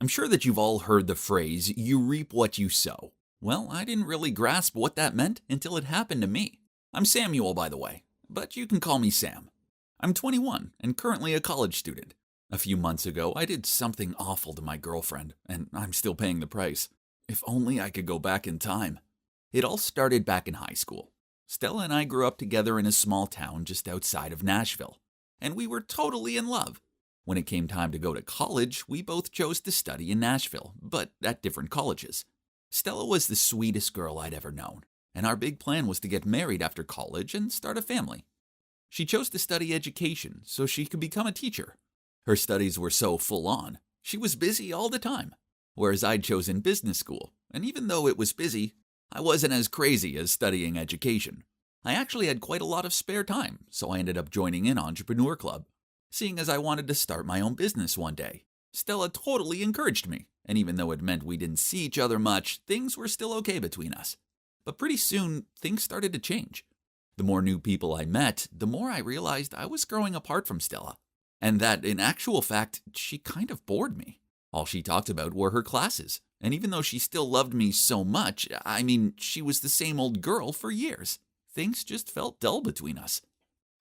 I'm sure that you've all heard the phrase, you reap what you sow. Well, I didn't really grasp what that meant until it happened to me. I'm Samuel, by the way, but you can call me Sam. I'm 21 and currently a college student. A few months ago, I did something awful to my girlfriend, and I'm still paying the price. If only I could go back in time. It all started back in high school. Stella and I grew up together in a small town just outside of Nashville, and we were totally in love. When it came time to go to college, we both chose to study in Nashville, but at different colleges. Stella was the sweetest girl I'd ever known, and our big plan was to get married after college and start a family. She chose to study education so she could become a teacher. Her studies were so full on, she was busy all the time, whereas I'd chosen business school, and even though it was busy, I wasn't as crazy as studying education. I actually had quite a lot of spare time, so I ended up joining an entrepreneur club. Seeing as I wanted to start my own business one day, Stella totally encouraged me, and even though it meant we didn't see each other much, things were still okay between us. But pretty soon, things started to change. The more new people I met, the more I realized I was growing apart from Stella, and that, in actual fact, she kind of bored me. All she talked about were her classes, and even though she still loved me so much, she was the same old girl for years. Things just felt dull between us.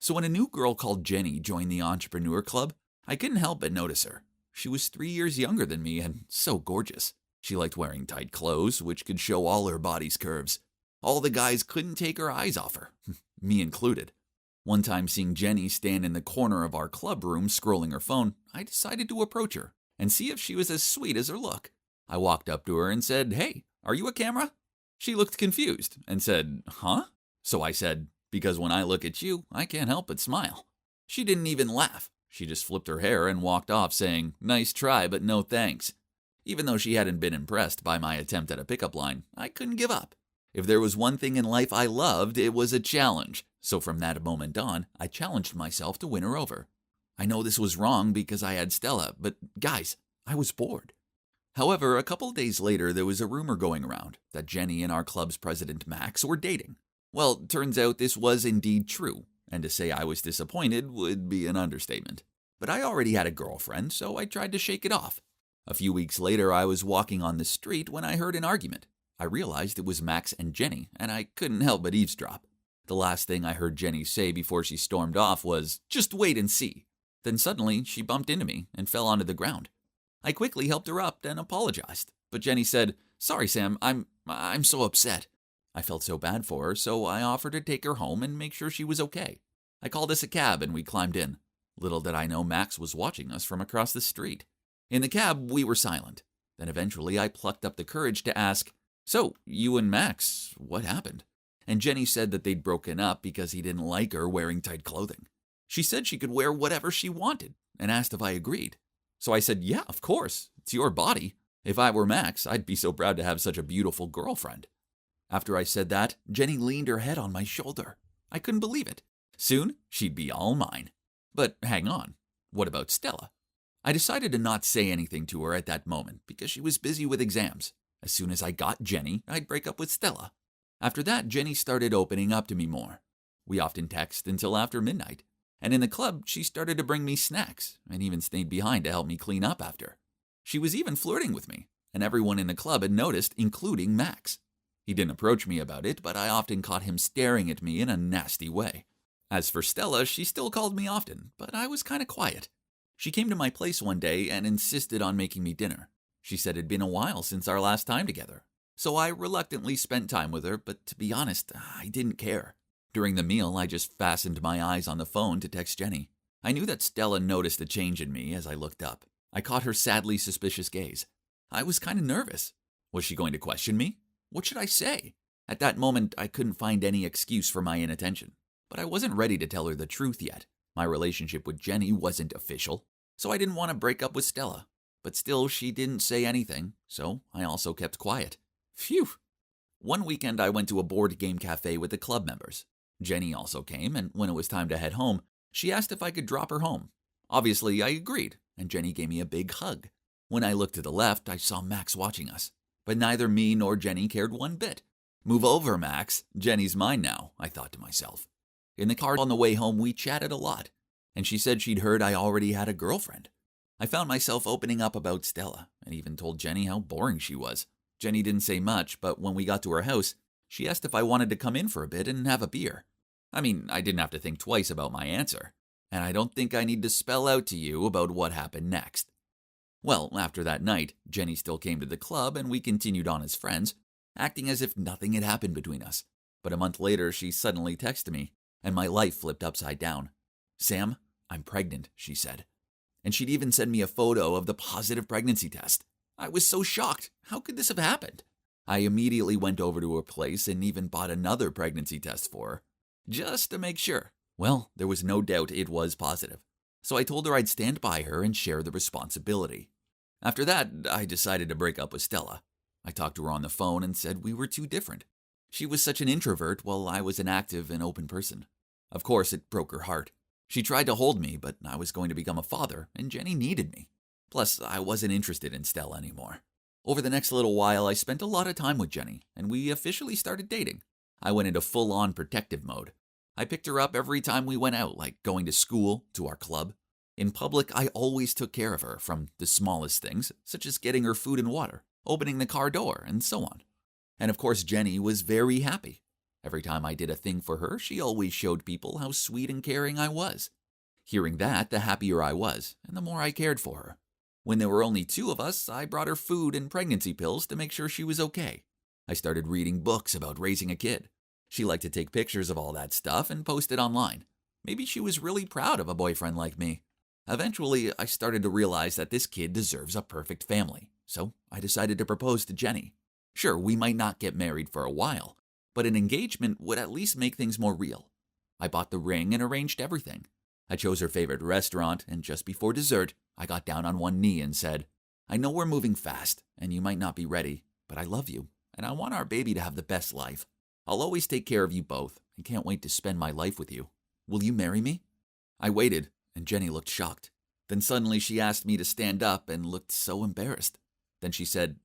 So when a new girl called Jenny joined the entrepreneur club, I couldn't help but notice her. She was 3 years younger than me and so gorgeous. She liked wearing tight clothes, which could show all her body's curves. All the guys couldn't take her eyes off her, me included. One time, seeing Jenny stand in the corner of our club room scrolling her phone, I decided to approach her and see if she was as sweet as her look. I walked up to her and said, "Hey, are you a camera?" She looked confused and said, "Huh?" So I said, "Because when I look at you, I can't help but smile." She didn't even laugh. She just flipped her hair and walked off saying, "Nice try, but no thanks." Even though she hadn't been impressed by my attempt at a pickup line, I couldn't give up. If there was one thing in life I loved, it was a challenge. So from that moment on, I challenged myself to win her over. I know this was wrong because I had Stella, but guys, I was bored. However, a couple days later, there was a rumor going around that Jenny and our club's president Max were dating. Well, turns out this was indeed true, and to say I was disappointed would be an understatement. But I already had a girlfriend, so I tried to shake it off. A few weeks later, I was walking on the street when I heard an argument. I realized it was Max and Jenny, and I couldn't help but eavesdrop. The last thing I heard Jenny say before she stormed off was, "Just wait and see." Then suddenly, she bumped into me and fell onto the ground. I quickly helped her up and apologized, but Jenny said, "Sorry, Sam, I'm so upset." I felt so bad for her, so I offered to take her home and make sure she was okay. I called us a cab and we climbed in. Little did I know Max was watching us from across the street. In the cab, we were silent. Then eventually I plucked up the courage to ask, "So, you and Max, what happened?" And Jenny said that they'd broken up because he didn't like her wearing tight clothing. She said she could wear whatever she wanted and asked if I agreed. So I said, "Yeah, of course. It's your body. If I were Max, I'd be so proud to have such a beautiful girlfriend." After I said that, Jenny leaned her head on my shoulder. I couldn't believe it. Soon, she'd be all mine. But hang on, what about Stella? I decided to not say anything to her at that moment because she was busy with exams. As soon as I got Jenny, I'd break up with Stella. After that, Jenny started opening up to me more. We often text until after midnight. And in the club, she started to bring me snacks and even stayed behind to help me clean up after. She was even flirting with me, and everyone in the club had noticed, including Max. He didn't approach me about it, but I often caught him staring at me in a nasty way. As for Stella, she still called me often, but I was kind of quiet. She came to my place one day and insisted on making me dinner. She said it'd been a while since our last time together. So I reluctantly spent time with her, but to be honest, I didn't care. During the meal, I just fastened my eyes on the phone to text Jenny. I knew that Stella noticed a change in me as I looked up. I caught her sadly suspicious gaze. I was kind of nervous. Was she going to question me? What should I say? At that moment, I couldn't find any excuse for my inattention. But I wasn't ready to tell her the truth yet. My relationship with Jenny wasn't official, so I didn't want to break up with Stella. But still, she didn't say anything, so I also kept quiet. Phew! One weekend, I went to a board game cafe with the club members. Jenny also came, and when it was time to head home, she asked if I could drop her home. Obviously, I agreed, and Jenny gave me a big hug. When I looked to the left, I saw Max watching us. But neither me nor Jenny cared one bit. "Move over, Max. Jenny's mine now," I thought to myself. In the car on the way home, we chatted a lot, and she said she'd heard I already had a girlfriend. I found myself opening up about Stella, and even told Jenny how boring she was. Jenny didn't say much, but when we got to her house, she asked if I wanted to come in for a bit and have a beer. I mean, I didn't have to think twice about my answer, and I don't think I need to spell out to you about what happened next. Well, after that night, Jenny still came to the club and we continued on as friends, acting as if nothing had happened between us. But a month later, she suddenly texted me, and my life flipped upside down. "Sam, I'm pregnant," she said. And she'd even send me a photo of the positive pregnancy test. I was so shocked. How could this have happened? I immediately went over to her place and even bought another pregnancy test for her, just to make sure. Well, there was no doubt it was positive. So I told her I'd stand by her and share the responsibility. After that, I decided to break up with Stella. I talked to her on the phone and said we were too different. She was such an introvert while I was an active and open person. Of course, it broke her heart. She tried to hold me, but I was going to become a father, and Jenny needed me. Plus, I wasn't interested in Stella anymore. Over the next little while, I spent a lot of time with Jenny, and we officially started dating. I went into full-on protective mode. I picked her up every time we went out, like going to school, to our club. In public, I always took care of her, from the smallest things, such as getting her food and water, opening the car door, and so on. And of course, Jenny was very happy. Every time I did a thing for her, she always showed people how sweet and caring I was. Hearing that, the happier I was, and the more I cared for her. When there were only two of us, I brought her food and pregnancy pills to make sure she was okay. I started reading books about raising a kid. She liked to take pictures of all that stuff and post it online. Maybe she was really proud of a boyfriend like me. Eventually, I started to realize that this kid deserves a perfect family, so I decided to propose to Jenny. Sure, we might not get married for a while, but an engagement would at least make things more real. I bought the ring and arranged everything. I chose her favorite restaurant, and just before dessert, I got down on one knee and said, "I know we're moving fast, and you might not be ready, but I love you, and I want our baby to have the best life. I'll always take care of you both, and can't wait to spend my life with you. Will you marry me?" I waited, and Jenny looked shocked. Then suddenly she asked me to stand up and looked so embarrassed. Then she said,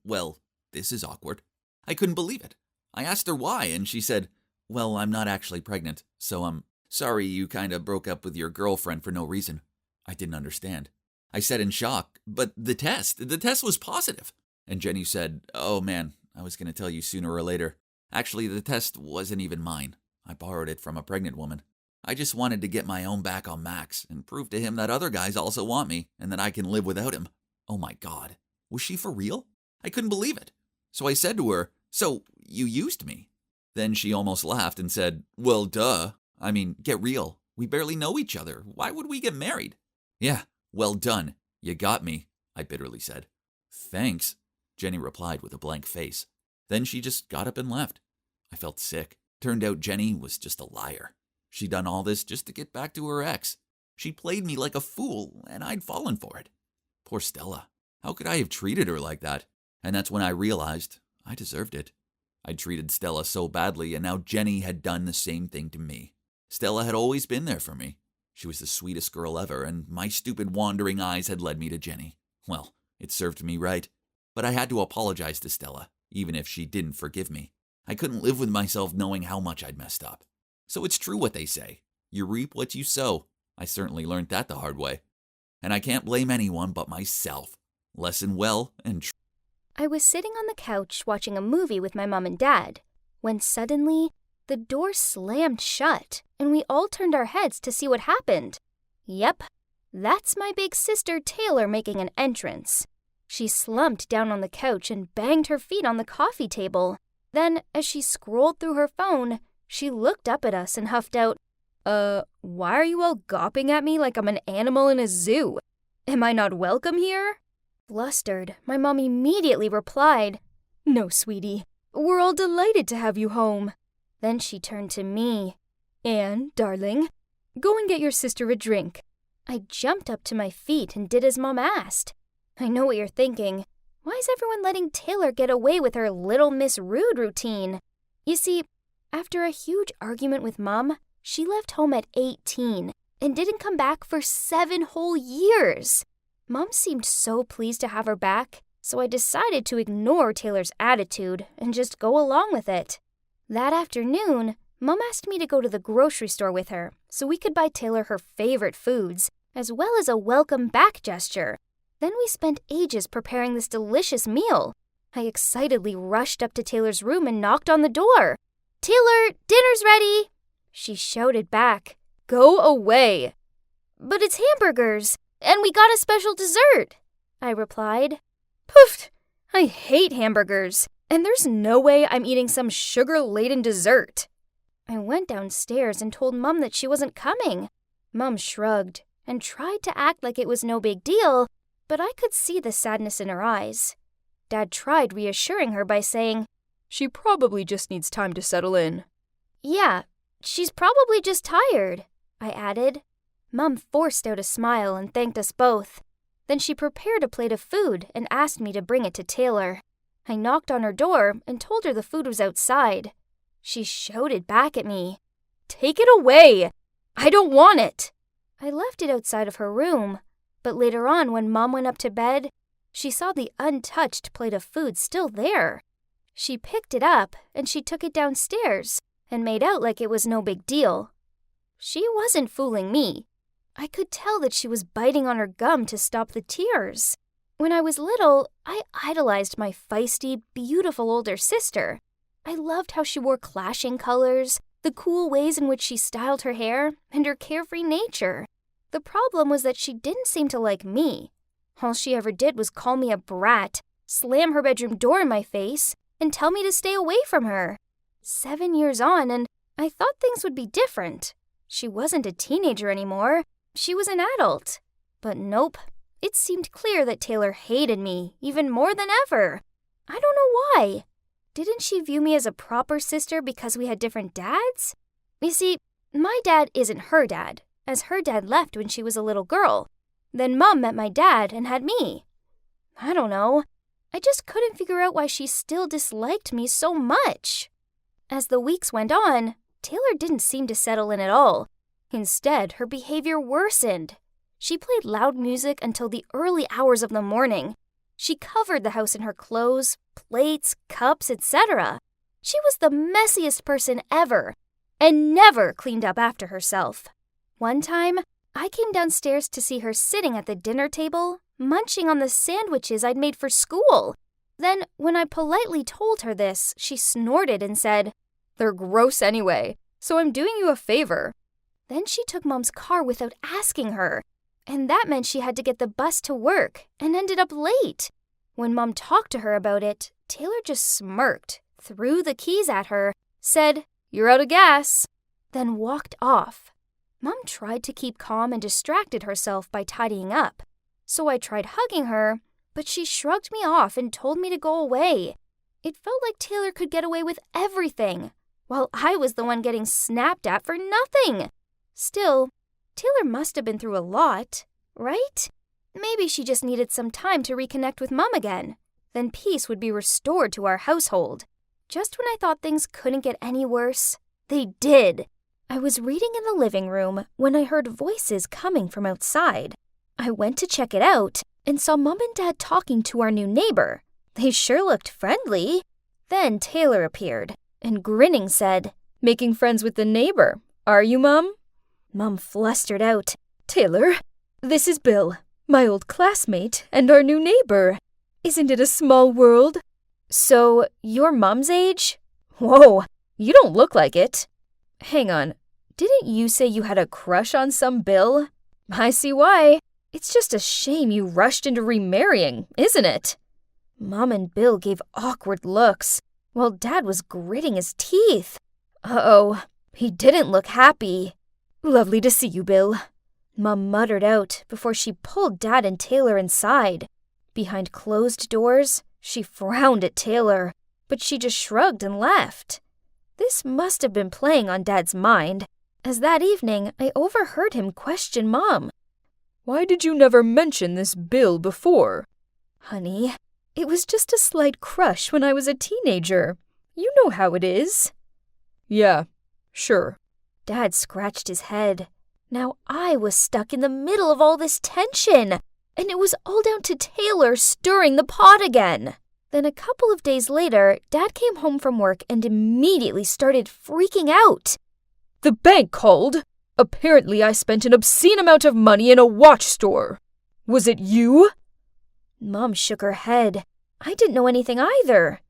well, this is awkward. I couldn't believe it. I asked her why, and she said, "Well, I'm not actually pregnant, so I'm sorry you kinda broke up with your girlfriend for no reason." I didn't understand. I said in shock, "But the test was positive." And Jenny said, "Oh man, I was gonna tell you sooner or later. Actually, the test wasn't even mine. I borrowed it from a pregnant woman. I just wanted to get my own back on Max and prove to him that other guys also want me and that I can live without him." Oh my God, was she for real? I couldn't believe it. So I said to her, "So, you used me?" Then she almost laughed and said, "Well, duh. I mean, get real. We barely know each other. Why would we get married?" "Yeah, well done. You got me," I bitterly said. "Thanks," Jenny replied with a blank face. Then she just got up and left. I felt sick. Turned out Jenny was just a liar. She'd done all this just to get back to her ex. She played me like a fool, and I'd fallen for it. Poor Stella. How could I have treated her like that? And that's when I realized I deserved it. I'd treated Stella so badly, and now Jenny had done the same thing to me. Stella had always been there for me. She was the sweetest girl ever, and my stupid wandering eyes had led me to Jenny. Well, it served me right. But I had to apologize to Stella, even if she didn't forgive me. I couldn't live with myself knowing how much I'd messed up. So it's true what they say. You reap what you sow. I certainly learned that the hard way. And I can't blame anyone but myself. Lesson well and true. I was sitting on the couch watching a movie with my mom and dad, when suddenly the door slammed shut, and we all turned our heads to see what happened. Yep, that's my big sister Taylor making an entrance. She slumped down on the couch and banged her feet on the coffee table. Then, as she scrolled through her phone, she looked up at us and huffed out, why are you all gawping at me like I'm an animal in a zoo? Am I not welcome here?" Flustered, my mom immediately replied, "No, sweetie, we're all delighted to have you home." Then she turned to me. "Anne, darling, go and get your sister a drink." I jumped up to my feet and did as Mom asked. I know what you're thinking. Why is everyone letting Taylor get away with her Little Miss Rude routine? You see, after a huge argument with Mom, she left home at 18 and didn't come back for 7 whole years. Mom seemed so pleased to have her back, so I decided to ignore Taylor's attitude and just go along with it. That afternoon, Mom asked me to go to the grocery store with her so we could buy Taylor her favorite foods, as well as a welcome back gesture. Then we spent ages preparing this delicious meal. I excitedly rushed up to Taylor's room and knocked on the door. "Taylor, dinner's ready!" She shouted back. "Go away!" "But it's hamburgers, and we got a special dessert," I replied. "Poof! I hate hamburgers, and there's no way I'm eating some sugar-laden dessert." I went downstairs and told Mum that she wasn't coming. Mum shrugged and tried to act like it was no big deal, but I could see the sadness in her eyes. Dad tried reassuring her by saying, "She probably just needs time to settle in." "Yeah, she's probably just tired," I added. Mum forced out a smile and thanked us both. Then she prepared a plate of food and asked me to bring it to Taylor. I knocked on her door and told her the food was outside. She shouted back at me, "Take it away! I don't want it!" I left it outside of her room, but later on when Mom went up to bed, she saw the untouched plate of food still there. She picked it up and she took it downstairs and made out like it was no big deal. She wasn't fooling me. I could tell that she was biting on her gum to stop the tears. When I was little, I idolized my feisty, beautiful older sister. I loved how she wore clashing colors, the cool ways in which she styled her hair, and her carefree nature. The problem was that she didn't seem to like me. All she ever did was call me a brat, slam her bedroom door in my face, and tell me to stay away from her. 7 years on, and I thought things would be different. She wasn't a teenager anymore. She was an adult. But nope. It seemed clear that Taylor hated me even more than ever. I don't know why. Didn't she view me as a proper sister because we had different dads? You see, my dad isn't her dad, as her dad left when she was a little girl. Then Mom met my dad and had me. I don't know. I just couldn't figure out why she still disliked me so much. As the weeks went on, Taylor didn't seem to settle in at all. Instead, her behavior worsened. She played loud music until the early hours of the morning. She covered the house in her clothes, plates, cups, etc. She was the messiest person ever, and never cleaned up after herself. One time, I came downstairs to see her sitting at the dinner table, munching on the sandwiches I'd made for school. Then, when I politely told her this, she snorted and said, "They're gross anyway, so I'm doing you a favor." Then she took Mom's car without asking her, and that meant she had to get the bus to work and ended up late. When Mom talked to her about it, Taylor just smirked, threw the keys at her, said, "You're out of gas," then walked off. Mom tried to keep calm and distracted herself by tidying up. So I tried hugging her, but she shrugged me off and told me to go away. It felt like Taylor could get away with everything, while I was the one getting snapped at for nothing. Still, Taylor must have been through a lot, right? Maybe she just needed some time to reconnect with Mom again. Then peace would be restored to our household. Just when I thought things couldn't get any worse, they did. I was reading in the living room when I heard voices coming from outside. I went to check it out and saw Mom and Dad talking to our new neighbor. They sure looked friendly. Then Taylor appeared and grinning said, "Making friends with the neighbor, are you, Mom?" Mom flustered out, "Taylor, this is Bill, my old classmate and our new neighbor. Isn't it a small world?" "So, you're Mom's age?" "Whoa, you don't look like it." "Hang on, didn't you say you had a crush on some Bill?" "I see why. It's just a shame you rushed into remarrying, isn't it?" Mom and Bill gave awkward looks, while Dad was gritting his teeth. Uh-oh, he didn't look happy. "Lovely to see you, Bill," Mom muttered out before she pulled Dad and Taylor inside. Behind closed doors, she frowned at Taylor, but she just shrugged and left. This must have been playing on Dad's mind, as that evening I overheard him question Mom. "Why did you never mention this Bill before?" "Honey, it was just a slight crush when I was a teenager. You know how it is." "Yeah, sure." Dad scratched his head. Now I was stuck in the middle of all this tension, and it was all down to Taylor stirring the pot again. Then a couple of days later, Dad came home from work and immediately started freaking out. "The bank called. Apparently I spent an obscene amount of money in a watch store. Was it you?" Mom shook her head. I didn't know anything either.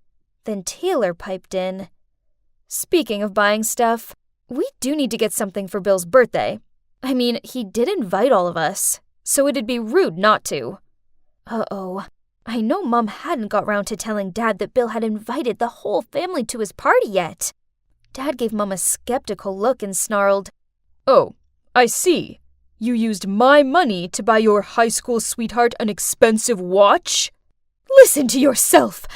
Then Taylor piped in. Speaking of buying stuff, we do need to get something for Bill's birthday. I mean, he did invite all of us, so it'd be rude not to. Uh-oh. I know Mom hadn't got round to telling Dad that Bill had invited the whole family to his party yet. Dad gave Mom a skeptical look and snarled, "Oh, I see. You used my money to buy your high school sweetheart an expensive watch? Listen to yourself!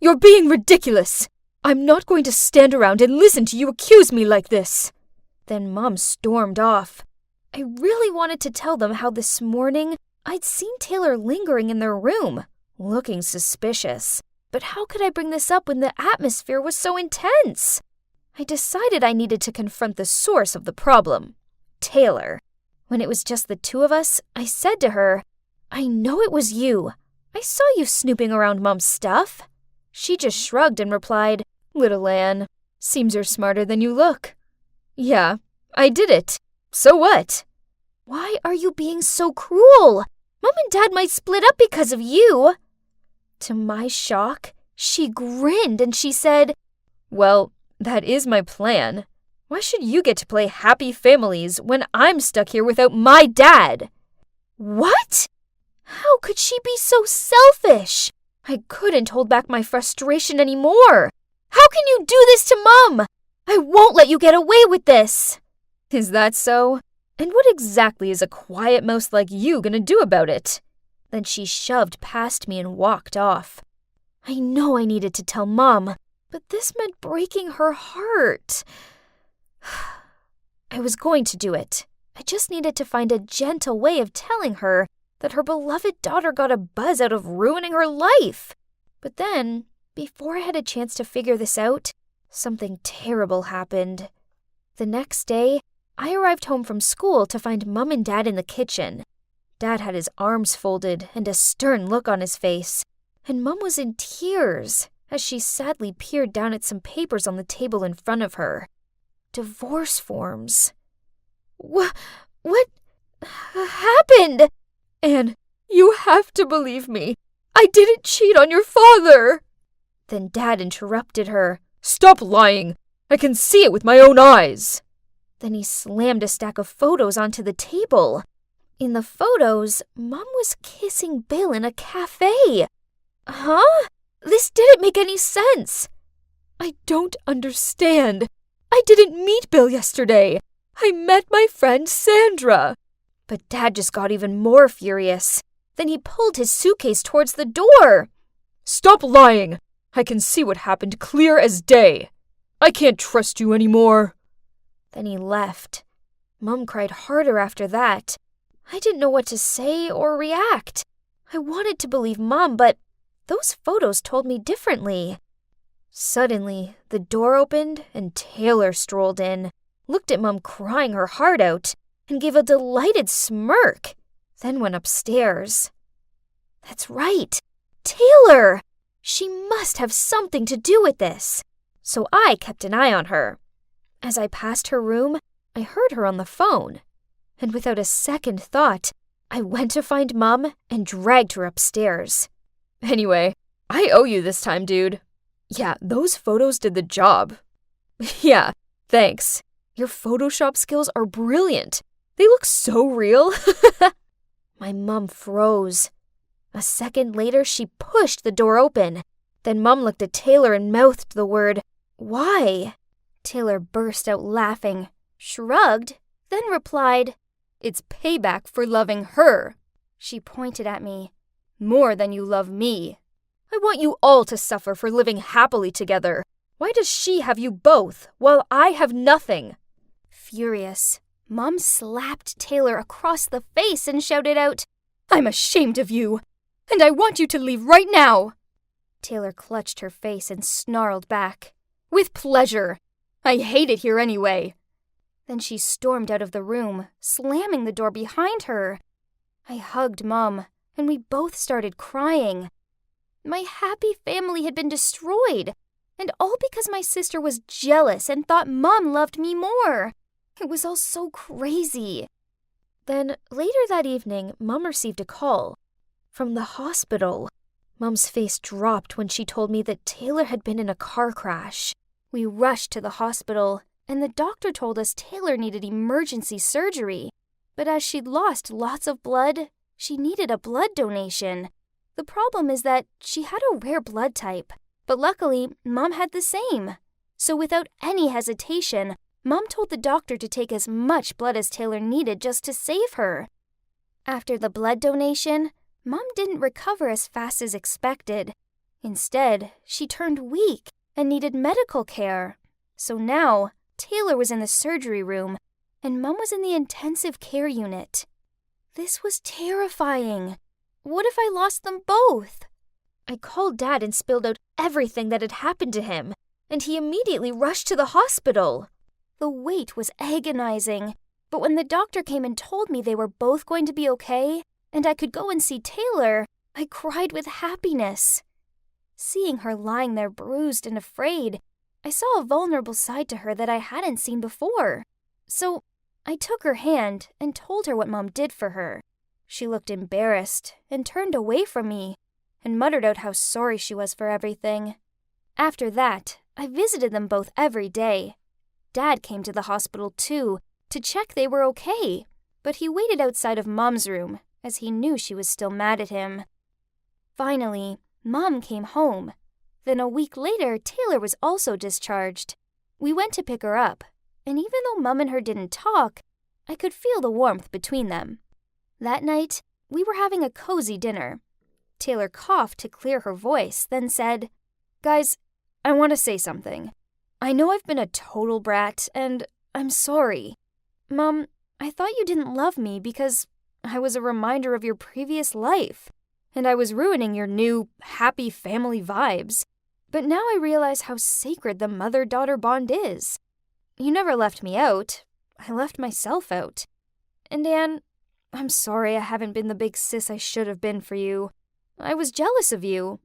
You're being ridiculous! I'm not going to stand around and listen to you accuse me like this!" Then Mom stormed off. I really wanted to tell them how this morning I'd seen Taylor lingering in their room, looking suspicious. But how could I bring this up when the atmosphere was so intense? I decided I needed to confront the source of the problem, Taylor. When it was just the two of us, I said to her, "I know it was you. I saw you snooping around Mom's stuff." She just shrugged and replied, "Little Anne, seems you're smarter than you look." "Yeah, I did it. So what?" "Why are you being so cruel? Mom and Dad might split up because of you." To my shock, she grinned and she said, "Well, that is my plan. Why should you get to play happy families when I'm stuck here without my dad?" "What? How could she be so selfish?" I couldn't hold back my frustration anymore. "How can you do this to Mom? I won't let you get away with this." "Is that so? And what exactly is a quiet mouse like you gonna do about it?" Then she shoved past me and walked off. I know I needed to tell Mom, but this meant breaking her heart. I was going to do it. I just needed to find a gentle way of telling her that her beloved daughter got a buzz out of ruining her life. But then, before I had a chance to figure this out, something terrible happened. The next day, I arrived home from school to find Mom and Dad in the kitchen. Dad had his arms folded and a stern look on his face, and Mom was in tears as she sadly peered down at some papers on the table in front of her. Divorce forms. What happened? "Anne, you have to believe me. I didn't cheat on your father." Then Dad interrupted her. "Stop lying. I can see it with my own eyes." Then he slammed a stack of photos onto the table. In the photos, Mom was kissing Bill in a cafe. Huh? This didn't make any sense. "I don't understand. I didn't meet Bill yesterday. I met my friend Sandra." But Dad just got even more furious. Then he pulled his suitcase towards the door. "Stop lying. I can see what happened clear as day. I can't trust you anymore." Then he left. Mom cried harder after that. I didn't know what to say or react. I wanted to believe Mom, but those photos told me differently. Suddenly, the door opened and Taylor strolled in, looked at Mom crying her heart out, and gave a delighted smirk, then went upstairs. That's right, Taylor! She must have something to do with this. So I kept an eye on her. As I passed her room, I heard her on the phone. And without a second thought, I went to find Mom and dragged her upstairs. "Anyway, I owe you this time, dude. Yeah, those photos did the job." "Yeah, thanks. Your Photoshop skills are brilliant. They look so real." My mom froze. A second later, she pushed the door open. Then Mom looked at Taylor and mouthed the word, "Why?" Taylor burst out laughing, shrugged, then replied, "It's payback for loving her." She pointed at me. "More than you love me. I want you all to suffer for living happily together. Why does she have you both, while I have nothing?" Furious, Mom slapped Taylor across the face and shouted out, "I'm ashamed of you, and I want you to leave right now." Taylor clutched her face and snarled back, "With pleasure. I hate it here anyway." Then she stormed out of the room, slamming the door behind her. I hugged Mom, and we both started crying. My happy family had been destroyed, and all because my sister was jealous and thought Mom loved me more. It was all so crazy. Then, later that evening, Mom received a call. From the hospital. Mom's face dropped when she told me that Taylor had been in a car crash. We rushed to the hospital, and the doctor told us Taylor needed emergency surgery. But as she'd lost lots of blood, she needed a blood donation. The problem is that she had a rare blood type, but luckily, Mom had the same. So without any hesitation, Mom told the doctor to take as much blood as Taylor needed just to save her. After the blood donation, Mom didn't recover as fast as expected. Instead, she turned weak and needed medical care. So now, Taylor was in the surgery room, and Mom was in the intensive care unit. This was terrifying. What if I lost them both? I called Dad and spilled out everything that had happened to him, and he immediately rushed to the hospital. The wait was agonizing, but when the doctor came and told me they were both going to be okay, and I could go and see Taylor, I cried with happiness. Seeing her lying there bruised and afraid, I saw a vulnerable side to her that I hadn't seen before. So I took her hand and told her what Mom did for her. She looked embarrassed and turned away from me and muttered out how sorry she was for everything. After that, I visited them both every day. Dad came to the hospital too to check they were okay, but he waited outside of Mom's room as he knew she was still mad at him. Finally, Mom came home. Then a week later, Taylor was also discharged. We went to pick her up, and even though Mom and her didn't talk, I could feel the warmth between them. That night, we were having a cozy dinner. Taylor coughed to clear her voice, then said, "Guys, I want to say something. I know I've been a total brat, and I'm sorry. Mom, I thought you didn't love me because I was a reminder of your previous life, and I was ruining your new, happy family vibes. But now I realize how sacred the mother-daughter bond is. You never left me out. I left myself out. And Anne, I'm sorry I haven't been the big sis I should have been for you. I was jealous of you,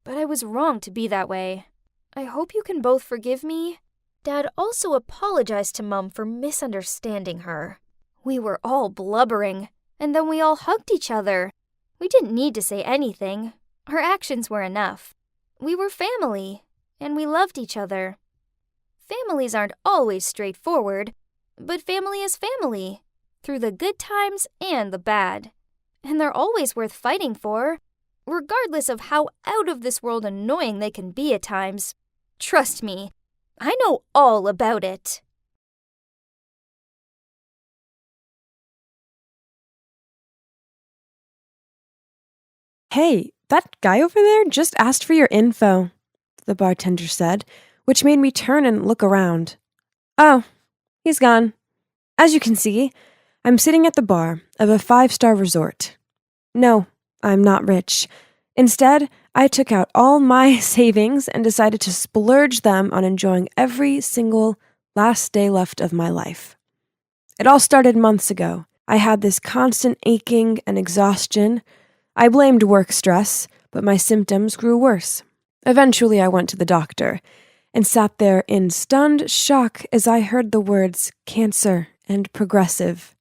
but I was wrong to be that way. I hope you can both forgive me." Dad also apologized to Mom for misunderstanding her. We were all blubbering, and then we all hugged each other. We didn't need to say anything. Our actions were enough. We were family, and we loved each other. Families aren't always straightforward, but family is family, through the good times and the bad. And they're always worth fighting for, regardless of how out-of-this-world annoying they can be at times. Trust me, I know all about it. "Hey, that guy over there just asked for your info," the bartender said, which made me turn and look around. "Oh, he's gone. As you can see, I'm sitting at the bar of a 5-star resort. No, I'm not rich. Instead, I took out all my savings and decided to splurge them on enjoying every single last day left of my life. It all started months ago. I had this constant aching and exhaustion. I blamed work stress, but my symptoms grew worse. Eventually, I went to the doctor and sat there in stunned shock as I heard the words cancer and progressive.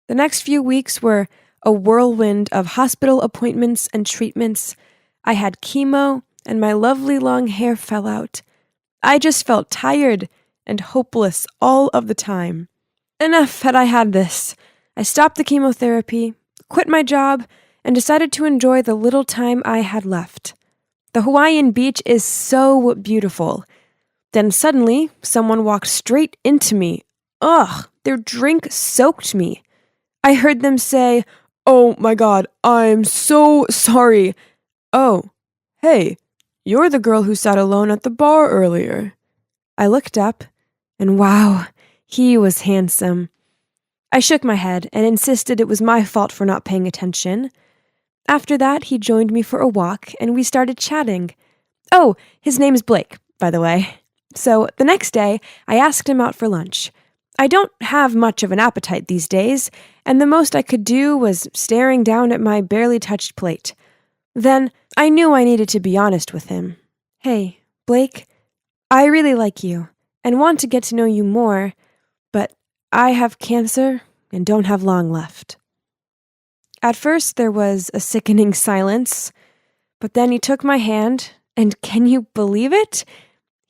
The next few weeks were a whirlwind of hospital appointments and treatments. I had chemo, and my lovely long hair fell out. I just felt tired and hopeless all of the time. Enough had I had this. I stopped the chemotherapy, quit my job, and decided to enjoy the little time I had left. The Hawaiian beach is so beautiful. Then suddenly, someone walked straight into me. Ugh, their drink soaked me. I heard them say, "Oh my God, I'm so sorry." "Oh, hey, you're the girl who sat alone at the bar earlier." I looked up, and wow, he was handsome. I shook my head and insisted it was my fault for not paying attention. After that, he joined me for a walk, and we started chatting. Oh, his name's Blake, by the way. So the next day, I asked him out for lunch. I don't have much of an appetite these days, and the most I could do was staring down at my barely touched plate. Then I knew I needed to be honest with him. "Hey, Blake, I really like you and want to get to know you more, but I have cancer and don't have long left." At first, there was a sickening silence, but then he took my hand, and can you believe it?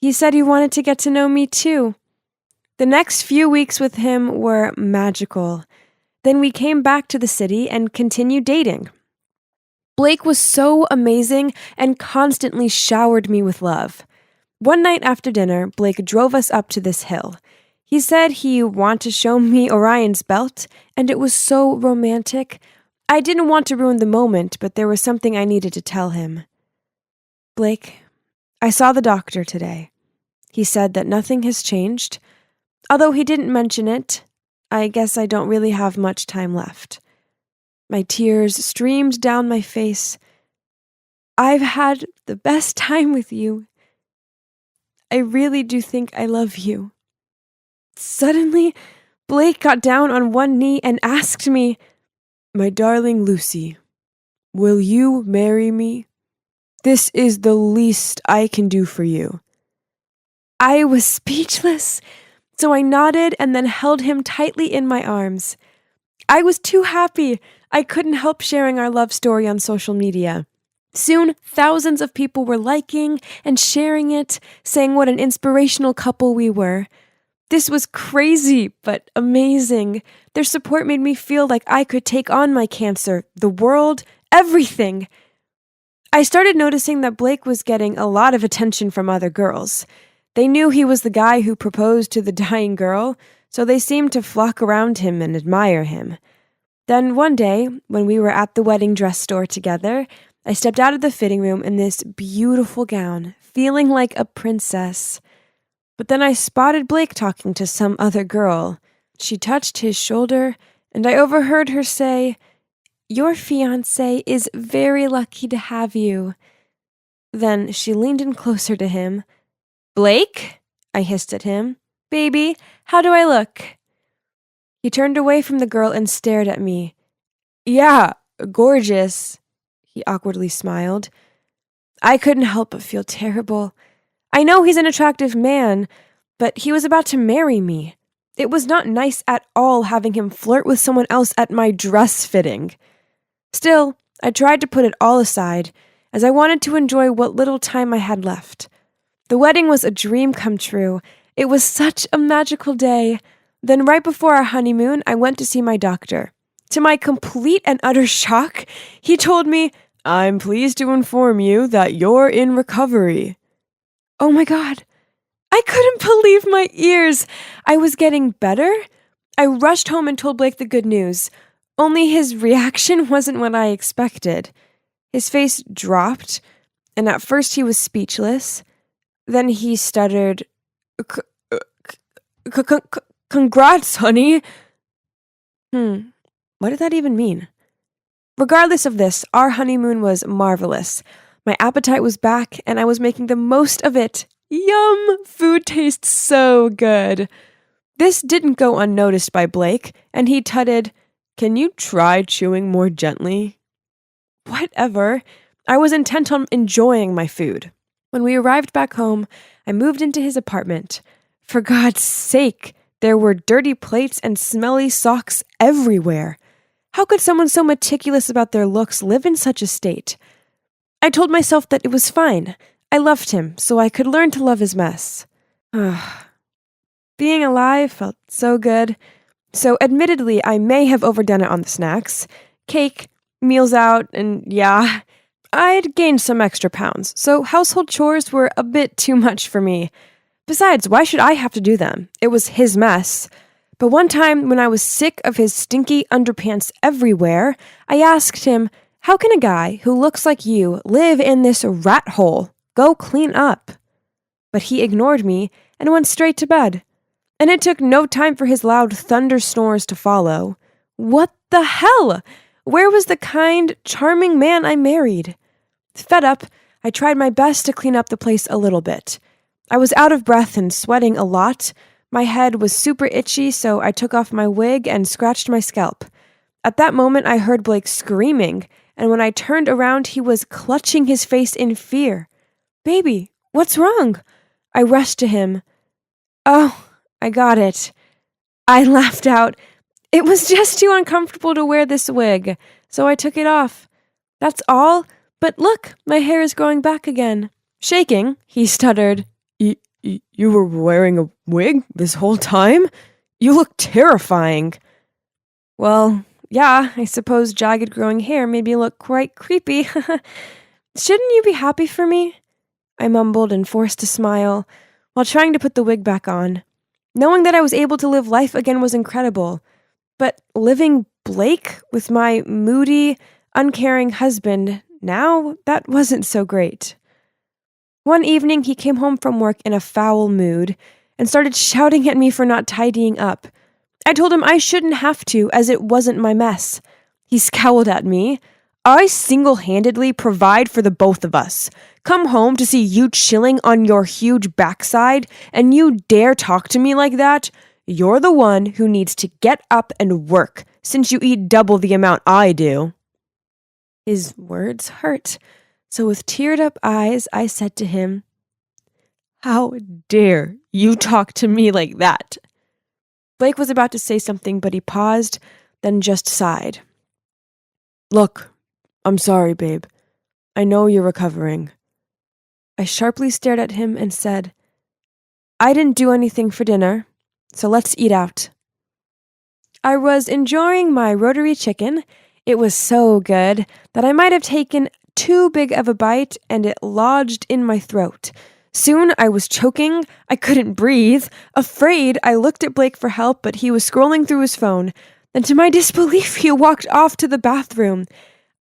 He said he wanted to get to know me too. The next few weeks with him were magical. Then we came back to the city and continued dating. Blake was so amazing and constantly showered me with love. One night after dinner, Blake drove us up to this hill. He said he wanted to show me Orion's belt, and it was so romantic. I didn't want to ruin the moment, but there was something I needed to tell him. Blake, I saw the doctor today. He said that nothing has changed. Although he didn't mention it, I guess I don't really have much time left. My tears streamed down my face. I've had the best time with you. I really do think I love you. Suddenly, Blake got down on one knee and asked me, My darling Lucy, will you marry me? This is the least I can do for you. I was speechless, so I nodded and then held him tightly in my arms. I was too happy. I couldn't help sharing our love story on social media. Soon, thousands of people were liking and sharing it, saying what an inspirational couple we were. This was crazy, but amazing. Their support made me feel like I could take on my cancer, the world, everything. I started noticing that Blake was getting a lot of attention from other girls. They knew he was the guy who proposed to the dying girl, so they seemed to flock around him and admire him. Then one day, when we were at the wedding dress store together, I stepped out of the fitting room in this beautiful gown, feeling like a princess. But then I spotted Blake talking to some other girl. She touched his shoulder, and I overheard her say, Your fiancé is very lucky to have you. Then she leaned in closer to him. Blake? I hissed at him. Baby, how do I look? He turned away from the girl and stared at me. Yeah, gorgeous. He awkwardly smiled. I couldn't help but feel terrible. I know he's an attractive man, but he was about to marry me. It was not nice at all having him flirt with someone else at my dress fitting. Still, I tried to put it all aside, as I wanted to enjoy what little time I had left. The wedding was a dream come true. It was such a magical day. Then right before our honeymoon, I went to see my doctor. To my complete and utter shock, he told me, I'm pleased to inform you that you're in recovery. Oh my God. I couldn't believe my ears. I was getting better. I rushed home and told Blake the good news. Only his reaction wasn't what I expected. His face dropped, and at first he was speechless. Then he stuttered, Congrats, honey. What did that even mean? Regardless of this, our honeymoon was marvelous. My appetite was back, and I was making the most of it. Yum! Food tastes so good. This didn't go unnoticed by Blake, and he tutted, Can you try chewing more gently? Whatever. I was intent on enjoying my food. When we arrived back home, I moved into his apartment. For God's sake, there were dirty plates and smelly socks everywhere. How could someone so meticulous about their looks live in such a state? I told myself that it was fine. I loved him, so I could learn to love his mess. Being alive felt so good. So admittedly, I may have overdone it on the snacks. Cake, meals out, and yeah, I'd gained some extra pounds, so household chores were a bit too much for me. Besides, why should I have to do them? It was his mess. But one time, when I was sick of his stinky underpants everywhere, I asked him, How can a guy who looks like you live in this rat hole? Go clean up. But he ignored me and went straight to bed. And it took no time for his loud thunder snores to follow. What the hell? Where was the kind, charming man I married? Fed up, I tried my best to clean up the place a little bit. I was out of breath and sweating a lot. My head was super itchy, so I took off my wig and scratched my scalp. At that moment, I heard Blake screaming, and when I turned around, he was clutching his face in fear. Baby, what's wrong? I rushed to him. Oh, I got it. I laughed out. It was just too uncomfortable to wear this wig. so I took it off. That's all, but look, my hair is growing back again. Shaking, he stuttered. You were wearing a wig this whole time? You look terrifying. Well, yeah, I suppose jagged growing hair made me look quite creepy. Shouldn't you be happy for me? I mumbled and forced a smile while trying to put the wig back on. Knowing that I was able to live life again was incredible. But living Blake with my moody, uncaring husband now, that wasn't so great. One evening, he came home from work in a foul mood and started shouting at me for not tidying up. I told him I shouldn't have to, as it wasn't my mess. He scowled at me. I single-handedly provide for the both of us. Come home to see you chilling on your huge backside, and you dare talk to me like that? You're the one who needs to get up and work, since you eat double the amount I do. His words hurt, so with teared-up eyes, I said to him, How dare you talk to me like that? Blake was about to say something, but he paused, then just sighed. Look, I'm sorry, babe. I know you're recovering. I sharply stared at him and said, I didn't do anything for dinner, so let's eat out. I was enjoying my rotary chicken. It was so good that I might have taken too big of a bite and it lodged in my throat. Soon I was choking, I couldn't breathe. Afraid, I looked at Blake for help, but he was scrolling through his phone. Then to my disbelief, he walked off to the bathroom.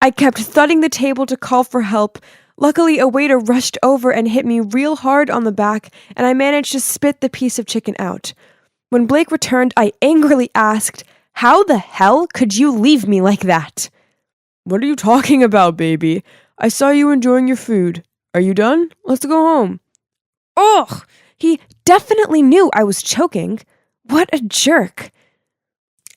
I kept thudding the table to call for help. Luckily, a waiter rushed over and hit me real hard on the back, and I managed to spit the piece of chicken out. When Blake returned, I angrily asked, How the hell could you leave me like that? What are you talking about, baby? I saw you enjoying your food. Are you done? Let's go home. Ugh! He definitely knew I was choking. What a jerk.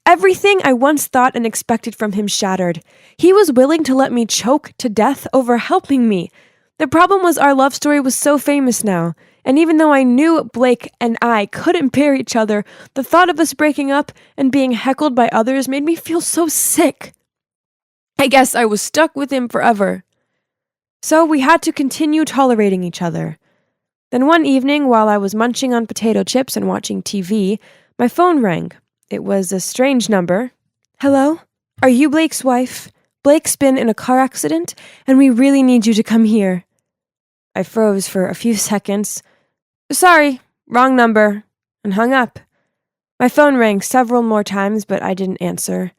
Everything I once thought and expected from him shattered. He was willing to let me choke to death over helping me. The problem was our love story was so famous now, and even though I knew Blake and I couldn't bear each other, the thought of us breaking up and being heckled by others made me feel so sick. I guess I was stuck with him forever. So we had to continue tolerating each other. Then one evening, while I was munching on potato chips and watching TV, my phone rang. It was a strange number. Hello? Are you Blake's wife? Blake's been in a car accident, and we really need you to come here. I froze for a few seconds. Sorry, wrong number, and hung up. My phone rang several more times, but I didn't answer.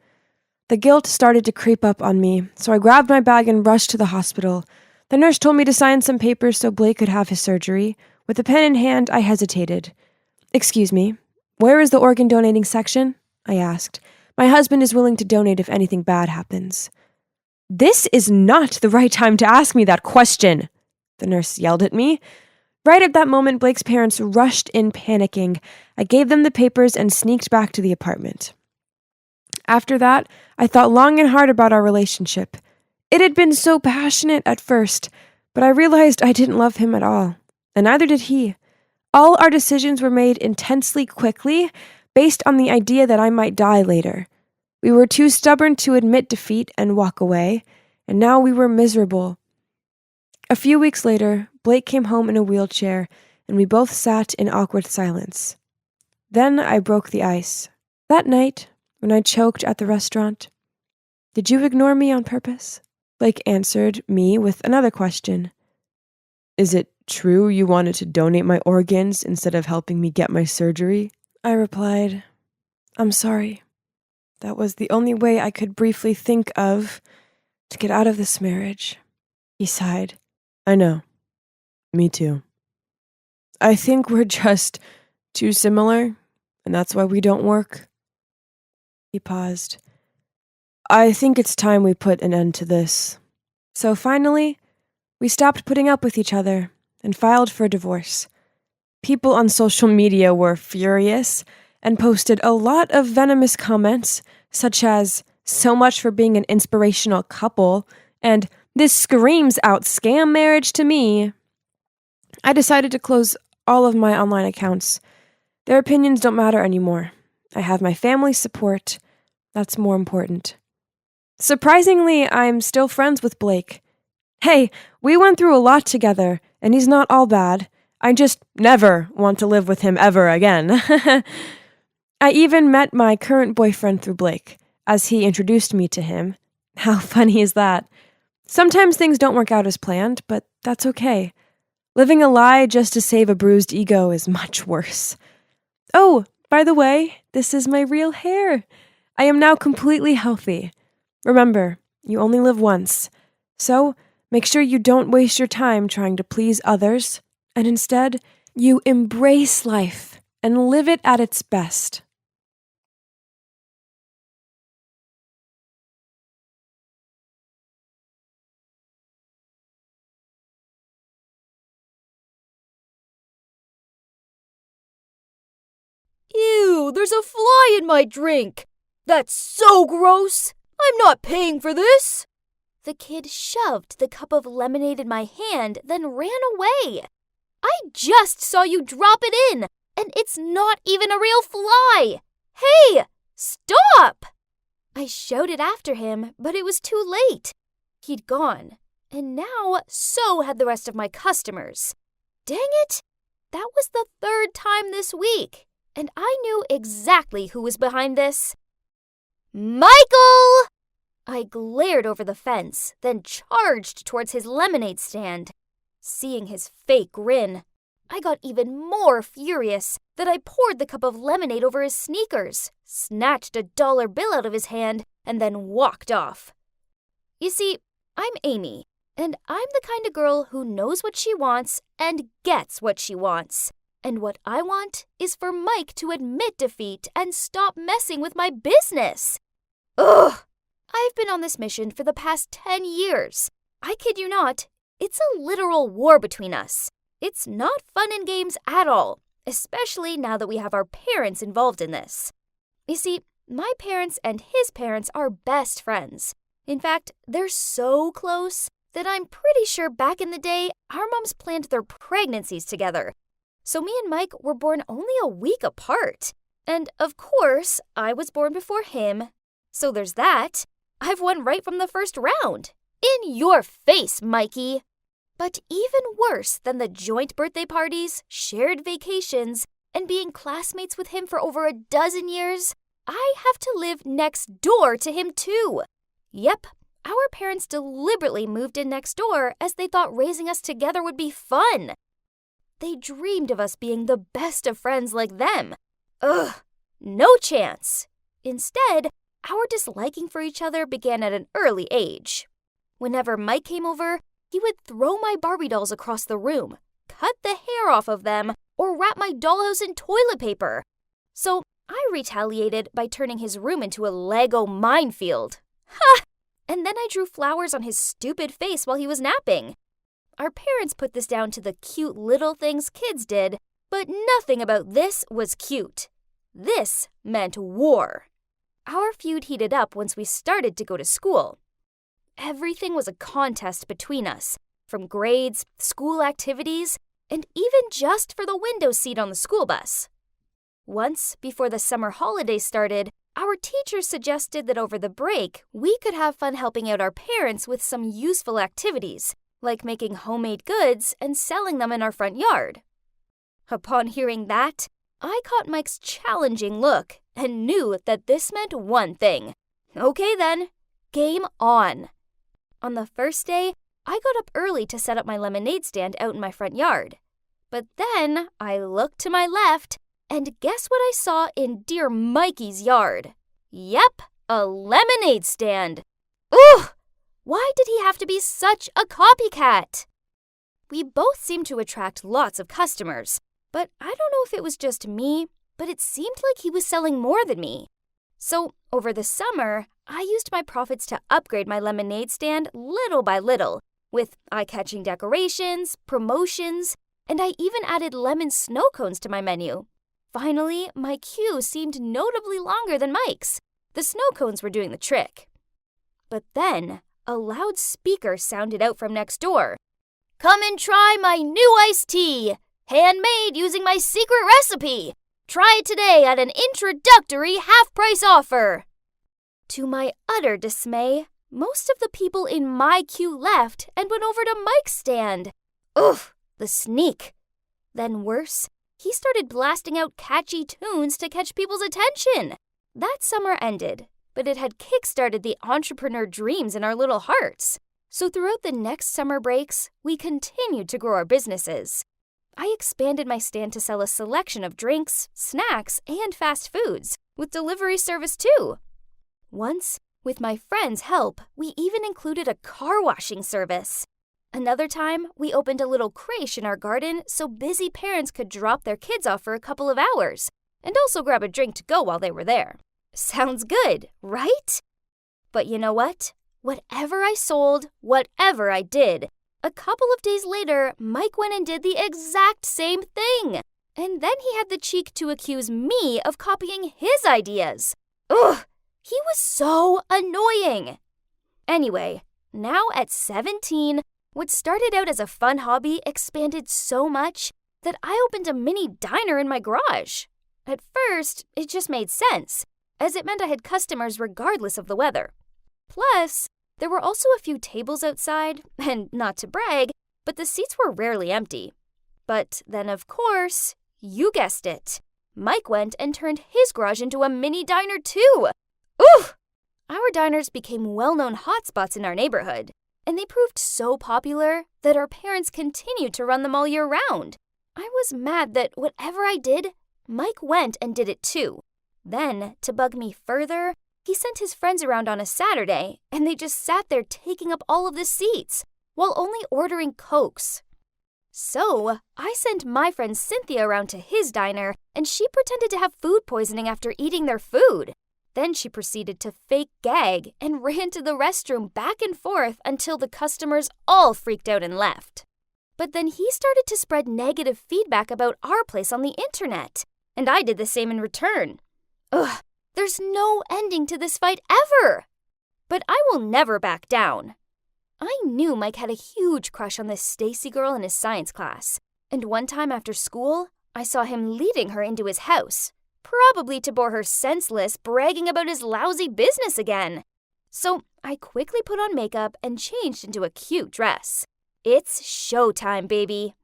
The guilt started to creep up on me, so I grabbed my bag and rushed to the hospital. The nurse told me to sign some papers so Blake could have his surgery. With a pen in hand, I hesitated. Excuse me, where is the organ donating section? I asked. My husband is willing to donate if anything bad happens. This is not the right time to ask me that question, the nurse yelled at me. Right at that moment, Blake's parents rushed in panicking. I gave them the papers and sneaked back to the apartment. After that, I thought long and hard about our relationship. It had been so passionate at first, but I realized I didn't love him at all, and neither did he. All our decisions were made intensely quickly, based on the idea that I might die later. We were too stubborn to admit defeat and walk away, and now we were miserable. A few weeks later, Blake came home in a wheelchair, and we both sat in awkward silence. Then I broke the ice. That night, when I choked at the restaurant, did you ignore me on purpose? Blake answered me with another question. Is it true you wanted to donate my organs instead of helping me get my surgery? I replied, I'm sorry. That was the only way I could briefly think of to get out of this marriage. He sighed. I know. Me too. I think we're just too similar, and that's why we don't work. He paused. I think it's time we put an end to this. So finally, we stopped putting up with each other and filed for a divorce. People on social media were furious and posted a lot of venomous comments, such as, so much for being an inspirational couple, and this screams out scam marriage to me. I decided to close all of my online accounts. Their opinions don't matter anymore. I have my family's support. That's more important. Surprisingly, I'm still friends with Blake. Hey, we went through a lot together, and he's not all bad. I just never want to live with him ever again. I even met my current boyfriend through Blake, as he introduced me to him. How funny is that? Sometimes things don't work out as planned, but that's okay. Living a lie just to save a bruised ego is much worse. Oh, by the way, this is my real hair. I am now completely healthy. Remember, you only live once. So, make sure you don't waste your time trying to please others, and instead, you embrace life and live it at its best. Ew, there's a fly in my drink. That's so gross. I'm not paying for this. The kid shoved the cup of lemonade in my hand, then ran away. I just saw you drop it in, and it's not even a real fly. Hey, stop! I shouted after him, but it was too late. He'd gone, and now so had the rest of my customers. Dang it! That was the third time this week, and I knew exactly who was behind this. Michael! I glared over the fence, then charged towards his lemonade stand. Seeing his fake grin, I got even more furious that I poured the cup of lemonade over his sneakers, snatched a dollar bill out of his hand, and then walked off. You see, I'm Amy, and I'm the kind of girl who knows what she wants and gets what she wants. And what I want is for Mike to admit defeat and stop messing with my business. Ugh! I've been on this mission for the past 10 years. I kid you not, it's a literal war between us. It's not fun and games at all, especially now that we have our parents involved in this. You see, my parents and his parents are best friends. In fact, they're so close that I'm pretty sure back in the day, our moms planned their pregnancies together. So me and Mike were born only a week apart. And of course, I was born before him. So there's that. I've won right from the first round. In your face, Mikey! But even worse than the joint birthday parties, shared vacations, and being classmates with him for over a dozen years, I have to live next door to him too. Yep, our parents deliberately moved in next door as they thought raising us together would be fun. They dreamed of us being the best of friends like them. Ugh, no chance. Instead, our disliking for each other began at an early age. Whenever Mike came over, he would throw my Barbie dolls across the room, cut the hair off of them, or wrap my dollhouse in toilet paper. So I retaliated by turning his room into a Lego minefield. Ha! And then I drew flowers on his stupid face while he was napping. Our parents put this down to the cute little things kids did, but nothing about this was cute. This meant war. Our feud heated up once we started to go to school. Everything was a contest between us, from grades, school activities, and even just for the window seat on the school bus. Once, before the summer holidays started, our teacher suggested that over the break, we could have fun helping out our parents with some useful activities, like making homemade goods and selling them in our front yard. Upon hearing that, I caught Mike's challenging look and knew that this meant one thing. Okay then, game on. On the first day, I got up early to set up my lemonade stand out in my front yard. But then I looked to my left, and guess what I saw in dear Mikey's yard? Yep, a lemonade stand. Ugh! Why did he have to be such a copycat? We both seemed to attract lots of customers, but I don't know if it was just me, but it seemed like he was selling more than me. So, over the summer, I used my profits to upgrade my lemonade stand little by little, with eye-catching decorations, promotions, and I even added lemon snow cones to my menu. Finally, my queue seemed notably longer than Mike's. The snow cones were doing the trick. But then, a loud speaker sounded out from next door. Come and try my new iced tea! Handmade using my secret recipe! Try it today at an introductory half-price offer! To my utter dismay, most of the people in my queue left and went over to Mike's stand. Ugh, the sneak. Then worse, he started blasting out catchy tunes to catch people's attention. That summer ended, but it had kickstarted the entrepreneur dreams in our little hearts. So throughout the next summer breaks, we continued to grow our businesses. I expanded my stand to sell a selection of drinks, snacks, and fast foods, with delivery service too. Once, with my friend's help, we even included a car washing service. Another time, we opened a little creche in our garden so busy parents could drop their kids off for a couple of hours, and also grab a drink to go while they were there. Sounds good, right? But you know what? Whatever I sold, whatever I did, a couple of days later, Mike went and did the exact same thing. And then he had the cheek to accuse me of copying his ideas. Ugh, he was so annoying. Anyway, now at 17, what started out as a fun hobby expanded so much that I opened a mini diner in my garage. At first, it just made sense, as it meant I had customers regardless of the weather. Plus, there were also a few tables outside, and not to brag, but the seats were rarely empty. But then, of course, you guessed it, Mike went and turned his garage into a mini diner too. Ooh! Our diners became well-known hotspots in our neighborhood, and they proved so popular that our parents continued to run them all year round. I was mad that whatever I did, Mike went and did it too. Then, to bug me further, he sent his friends around on a Saturday, and they just sat there taking up all of the seats, while only ordering Cokes. So, I sent my friend Cynthia around to his diner, and she pretended to have food poisoning after eating their food. Then she proceeded to fake gag and ran to the restroom back and forth until the customers all freaked out and left. But then he started to spread negative feedback about our place on the internet, and I did the same in return. Ugh, there's no ending to this fight ever! But I will never back down. I knew Mike had a huge crush on this Stacy girl in his science class, and one time after school, I saw him leading her into his house, probably to bore her senseless, bragging about his lousy business again. So I quickly put on makeup and changed into a cute dress. It's showtime, baby.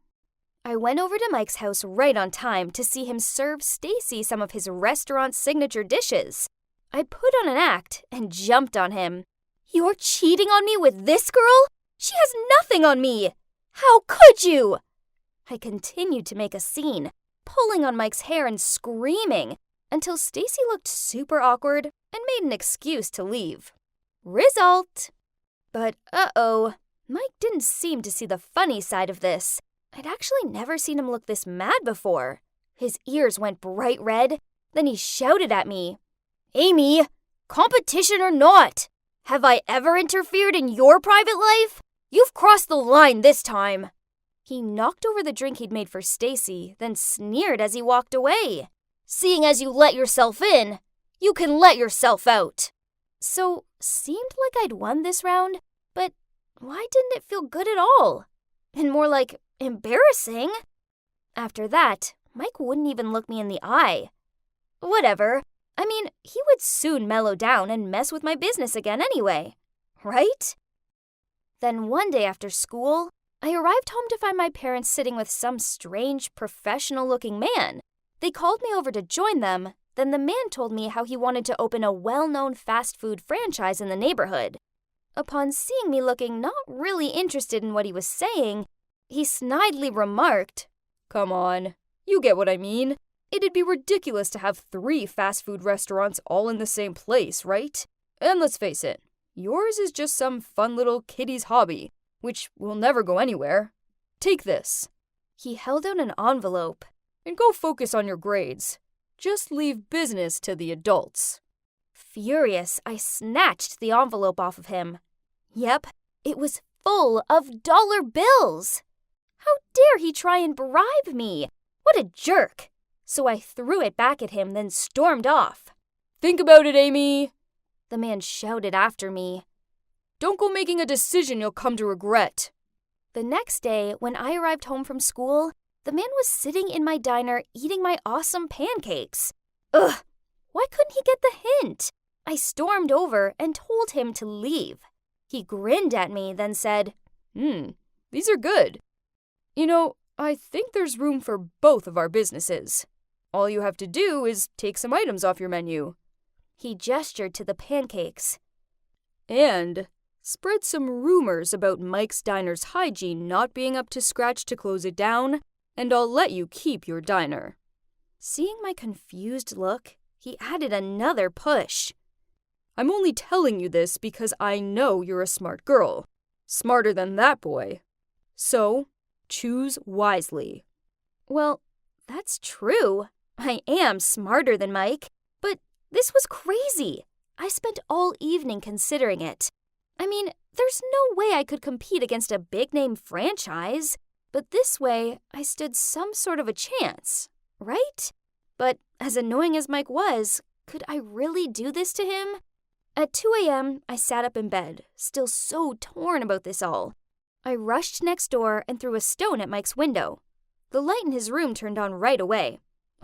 I went over to Mike's house right on time to see him serve Stacy some of his restaurant's signature dishes. I put on an act and jumped on him. You're cheating on me with this girl? She has nothing on me! How could you? I continued to make a scene, pulling on Mike's hair and screaming, until Stacy looked super awkward and made an excuse to leave. Result! But uh-oh, Mike didn't seem to see the funny side of this. I'd actually never seen him look this mad before. His ears went bright red, then he shouted at me. Amy, competition or not, have I ever interfered in your private life? You've crossed the line this time. He knocked over the drink he'd made for Stacy, then sneered as he walked away. Seeing as you let yourself in, you can let yourself out. So, seemed like I'd won this round, but why didn't it feel good at all? And more like embarrassing. After that, Mike wouldn't even look me in the eye. Whatever. I mean, he would soon mellow down and mess with my business again anyway. Right? Then one day after school, I arrived home to find my parents sitting with some strange, professional-looking man. They called me over to join them. Then the man told me how he wanted to open a well-known fast food franchise in the neighborhood. Upon seeing me looking not really interested in what he was saying, he snidely remarked, Come on, you get what I mean. It'd be ridiculous to have 3 fast food restaurants all in the same place, right? And let's face it, yours is just some fun little kiddie's hobby, which will never go anywhere. Take this. He held out an envelope. And go focus on your grades. Just leave business to the adults. Furious, I snatched the envelope off of him. Yep, it was full of dollar bills. How dare he try and bribe me? What a jerk. So I threw it back at him, then stormed off. Think about it, Amy, the man shouted after me. Don't go making a decision you'll come to regret. The next day, when I arrived home from school, the man was sitting in my diner eating my awesome pancakes. Ugh, why couldn't he get the hint? I stormed over and told him to leave. He grinned at me, then said, These are good. You know, I think there's room for both of our businesses. All you have to do is take some items off your menu. He gestured to the pancakes. And spread some rumors about Mike's Diner's hygiene not being up to scratch to close it down, and I'll let you keep your diner. Seeing my confused look, he added another push. I'm only telling you this because I know you're a smart girl. Smarter than that boy. So, choose wisely. Well, that's true. I am smarter than Mike, but this was crazy. I spent all evening considering it. I mean, there's no way I could compete against a big-name franchise, but this way I stood some sort of a chance, right? But as annoying as Mike was, could I really do this to him? At 2 a.m., I sat up in bed, still so torn about this all. I rushed next door and threw a stone at Mike's window. The light in his room turned on right away.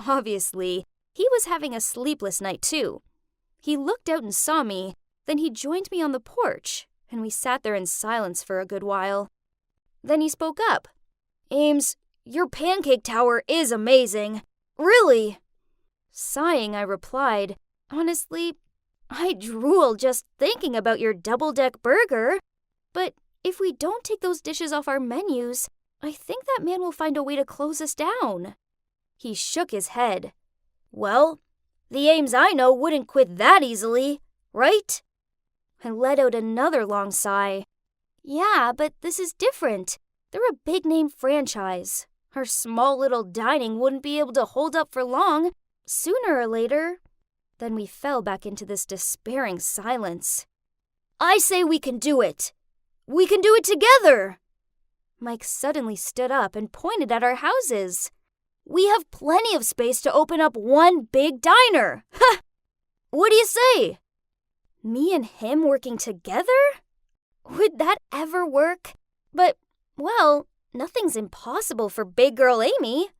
Obviously, he was having a sleepless night too. He looked out and saw me, then he joined me on the porch, and we sat there in silence for a good while. Then he spoke up. "Ames, your pancake tower is amazing. Really?" Sighing, I replied, "Honestly, I drool just thinking about your double-deck burger. But if we don't take those dishes off our menus, I think that man will find a way to close us down." He shook his head. "Well, the Ames I know wouldn't quit that easily, right?" I let out another long sigh. "Yeah, but this is different. They're a big-name franchise. Our small little dining wouldn't be able to hold up for long, sooner or later." Then we fell back into this despairing silence. "I say we can do it. We can do it together." Mike suddenly stood up and pointed at our houses. "We have plenty of space to open up one big diner. Ha! What do you say?" Me and him working together? Would that ever work? But, well, nothing's impossible for big girl Amy.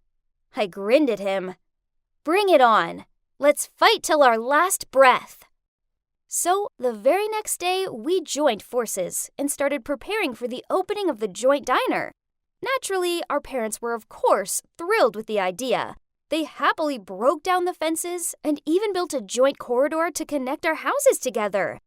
I grinned at him. "Bring it on. Let's fight till our last breath." So, the very next day, we joined forces and started preparing for the opening of the joint diner. Naturally, our parents were, of course, thrilled with the idea. They happily broke down the fences and even built a joint corridor to connect our houses together.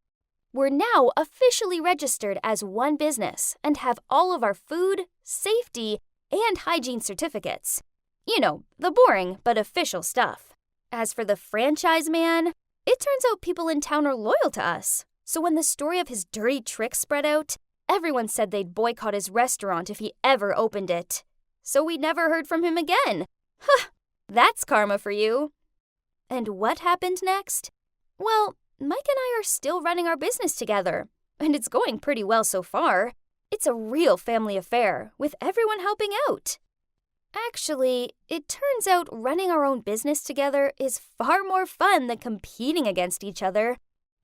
We're now officially registered as one business and have all of our food, safety, and hygiene certificates. You know, the boring but official stuff. As for the franchise man, it turns out people in town are loyal to us. So when the story of his dirty tricks spread out, everyone said they'd boycott his restaurant if he ever opened it. So we never heard from him again. Huh, that's karma for you. And what happened next? Well, Mike and I are still running our business together, and it's going pretty well so far. It's a real family affair, with everyone helping out. Actually, it turns out running our own business together is far more fun than competing against each other.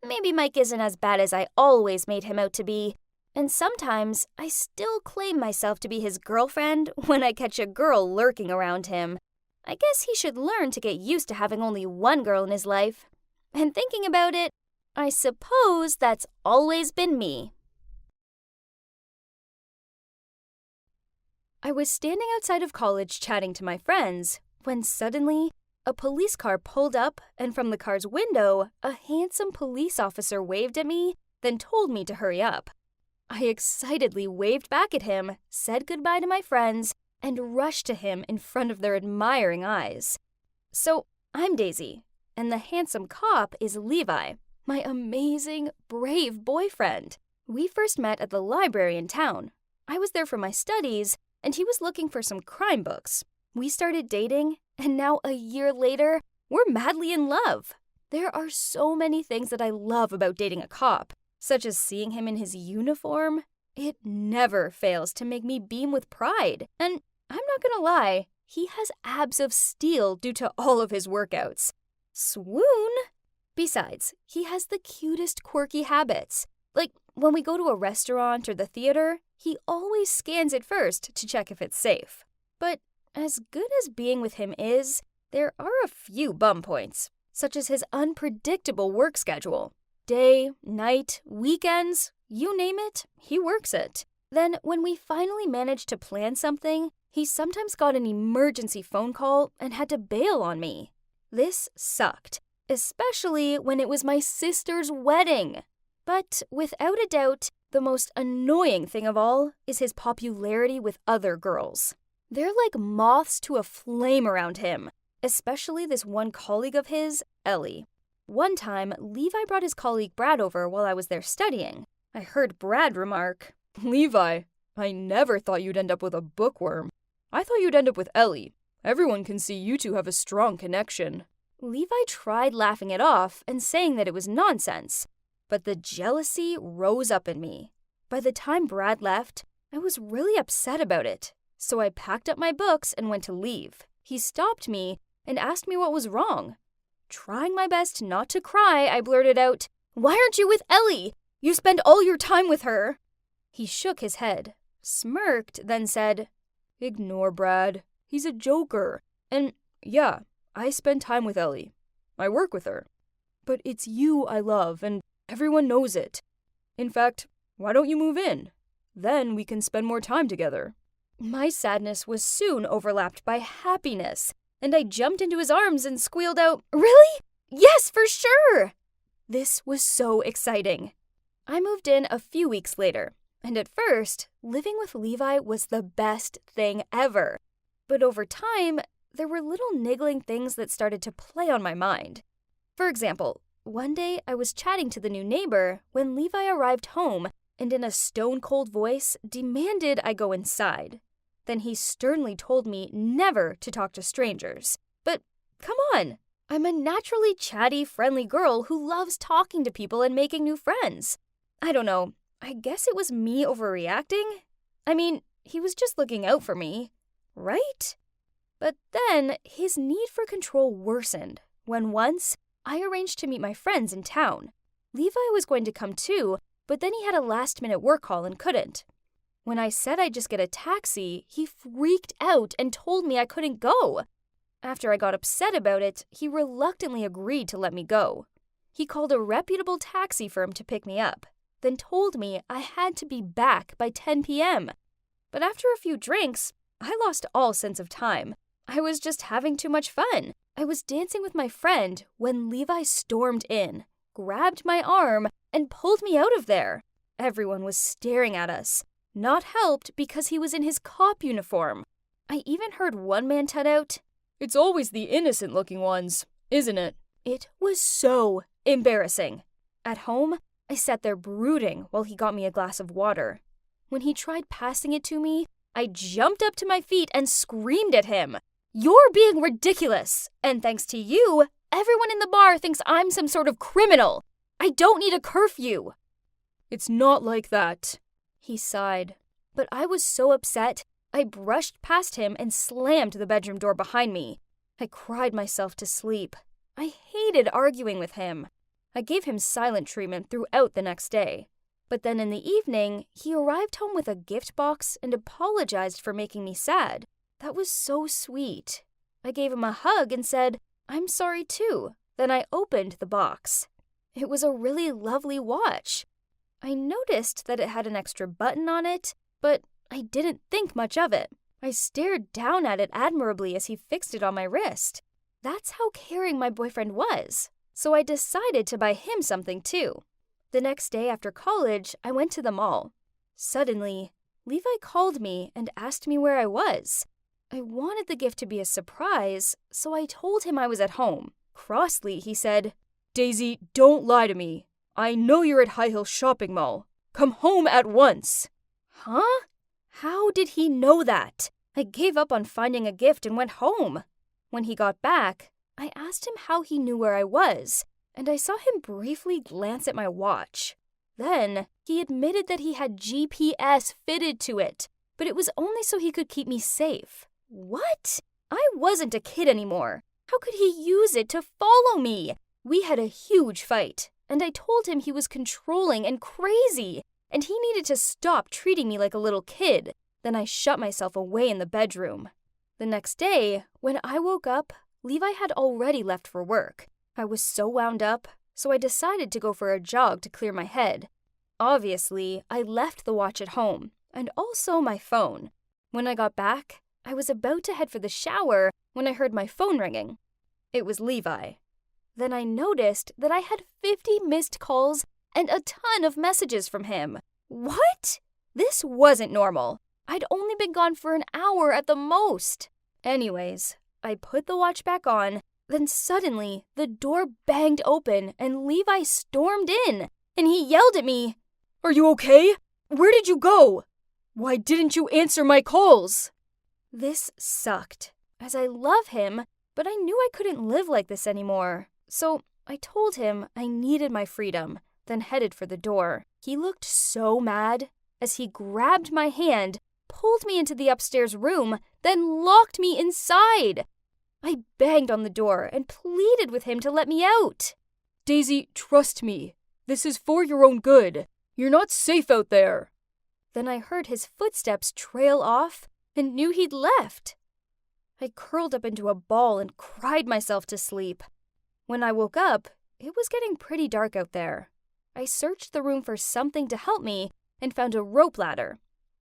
Maybe Mike isn't as bad as I always made him out to be, and sometimes I still claim myself to be his girlfriend when I catch a girl lurking around him. I guess he should learn to get used to having only one girl in his life. And thinking about it, I suppose that's always been me. I was standing outside of college chatting to my friends when suddenly a police car pulled up, and from the car's window, a handsome police officer waved at me, then told me to hurry up. I excitedly waved back at him, said goodbye to my friends, and rushed to him in front of their admiring eyes. So, I'm Daisy, and the handsome cop is Levi, my amazing, brave boyfriend. We first met at the library in town. I was there for my studies, and he was looking for some crime books. We started dating, and now a year later, we're madly in love. There are so many things that I love about dating a cop, such as seeing him in his uniform. It never fails to make me beam with pride, and I'm not gonna lie, he has abs of steel due to all of his workouts. Swoon! Besides, he has the cutest quirky habits. Like, when we go to a restaurant or the theater, he always scans it first to check if it's safe. But as good as being with him is, there are a few bum points, such as his unpredictable work schedule. Day, night, weekends, you name it, he works it. Then, when we finally managed to plan something, he sometimes got an emergency phone call and had to bail on me. This sucked, especially when it was my sister's wedding. But without a doubt, the most annoying thing of all is his popularity with other girls. They're like moths to a flame around him, especially this one colleague of his, Ellie. One time, Levi brought his colleague Brad over while I was there studying. I heard Brad remark, Levi, I never thought you'd end up with a bookworm. I thought you'd end up with Ellie. Everyone can see you two have a strong connection. Levi tried laughing it off and saying that it was nonsense, but the jealousy rose up in me. By the time Brad left, I was really upset about it, so I packed up my books and went to leave. He stopped me and asked me what was wrong. Trying my best not to cry, I blurted out, "Why aren't you with Ellie? You spend all your time with her." He shook his head, smirked, then said, Ignore Brad. He's a joker. And yeah, I spend time with Ellie. I work with her. But it's you I love, and everyone knows it. In fact, why don't you move in? Then we can spend more time together. My sadness was soon overlapped by happiness, and I jumped into his arms and squealed out, "Really? Yes, for sure!" This was so exciting. I moved in a few weeks later, and at first, living with Levi was the best thing ever. But over time, there were little niggling things that started to play on my mind. For example, one day I was chatting to the new neighbor when Levi arrived home and in a stone-cold voice demanded I go inside. Then he sternly told me never to talk to strangers. But come on, I'm a naturally chatty, friendly girl who loves talking to people and making new friends. I don't know, I guess it was me overreacting? I mean, he was just looking out for me, right? But then his need for control worsened when once I arranged to meet my friends in town. Levi was going to come too, but then he had a last-minute work call and couldn't. When I said I'd just get a taxi, he freaked out and told me I couldn't go. After I got upset about it, he reluctantly agreed to let me go. He called a reputable taxi firm to pick me up, then told me I had to be back by 10 p.m. But after a few drinks, I lost all sense of time. I was just having too much fun. I was dancing with my friend when Levi stormed in, grabbed my arm, and pulled me out of there. Everyone was staring at us, not helped because he was in his cop uniform. I even heard one man tut out, It's always the innocent-looking ones, isn't it? It was so embarrassing. At home, I sat there brooding while he got me a glass of water. When he tried passing it to me, I jumped up to my feet and screamed at him, "You're being ridiculous! And thanks to you, everyone in the bar thinks I'm some sort of criminal! I don't need a curfew!" It's not like that. He sighed. But I was so upset, I brushed past him and slammed the bedroom door behind me. I cried myself to sleep. I hated arguing with him. I gave him silent treatment throughout the next day. But then in the evening, he arrived home with a gift box and apologized for making me sad. That was so sweet. I gave him a hug and said, "I'm sorry too." Then I opened the box. It was a really lovely watch. I noticed that it had an extra button on it, but I didn't think much of it. I stared down at it admirably as he fixed it on my wrist. That's how caring my boyfriend was. So I decided to buy him something too. The next day after college, I went to the mall. Suddenly, Levi called me and asked me where I was. I wanted the gift to be a surprise, so I told him I was at home. Crossly, he said, Daisy, don't lie to me. I know you're at High Hill Shopping Mall. Come home at once. Huh? How did he know that? I gave up on finding a gift and went home. When he got back, I asked him how he knew where I was, and I saw him briefly glance at my watch. Then, he admitted that he had GPS fitted to it, but it was only so he could keep me safe. What? I wasn't a kid anymore. How could he use it to follow me? We had a huge fight, and I told him he was controlling and crazy, and he needed to stop treating me like a little kid. Then I shut myself away in the bedroom. The next day, when I woke up, Levi had already left for work. I was so wound up, so I decided to go for a jog to clear my head. Obviously, I left the watch at home, and also my phone. When I got back, I was about to head for the shower when I heard my phone ringing. It was Levi. Then I noticed that I had 50 missed calls and a ton of messages from him. What? This wasn't normal. I'd only been gone for an hour at the most. Anyways, I put the watch back on, then suddenly the door banged open and Levi stormed in, and he yelled at me, "Are you okay? Where did you go? Why didn't you answer my calls?" This sucked, as I love him, but I knew I couldn't live like this anymore. So I told him I needed my freedom, then headed for the door. He looked so mad as he grabbed my hand, pulled me into the upstairs room, then locked me inside. I banged on the door and pleaded with him to let me out. "Daisy, trust me. This is for your own good. You're not safe out there." Then I heard his footsteps trail off and knew he'd left. I curled up into a ball and cried myself to sleep. When I woke up, it was getting pretty dark out there. I searched the room for something to help me and found a rope ladder.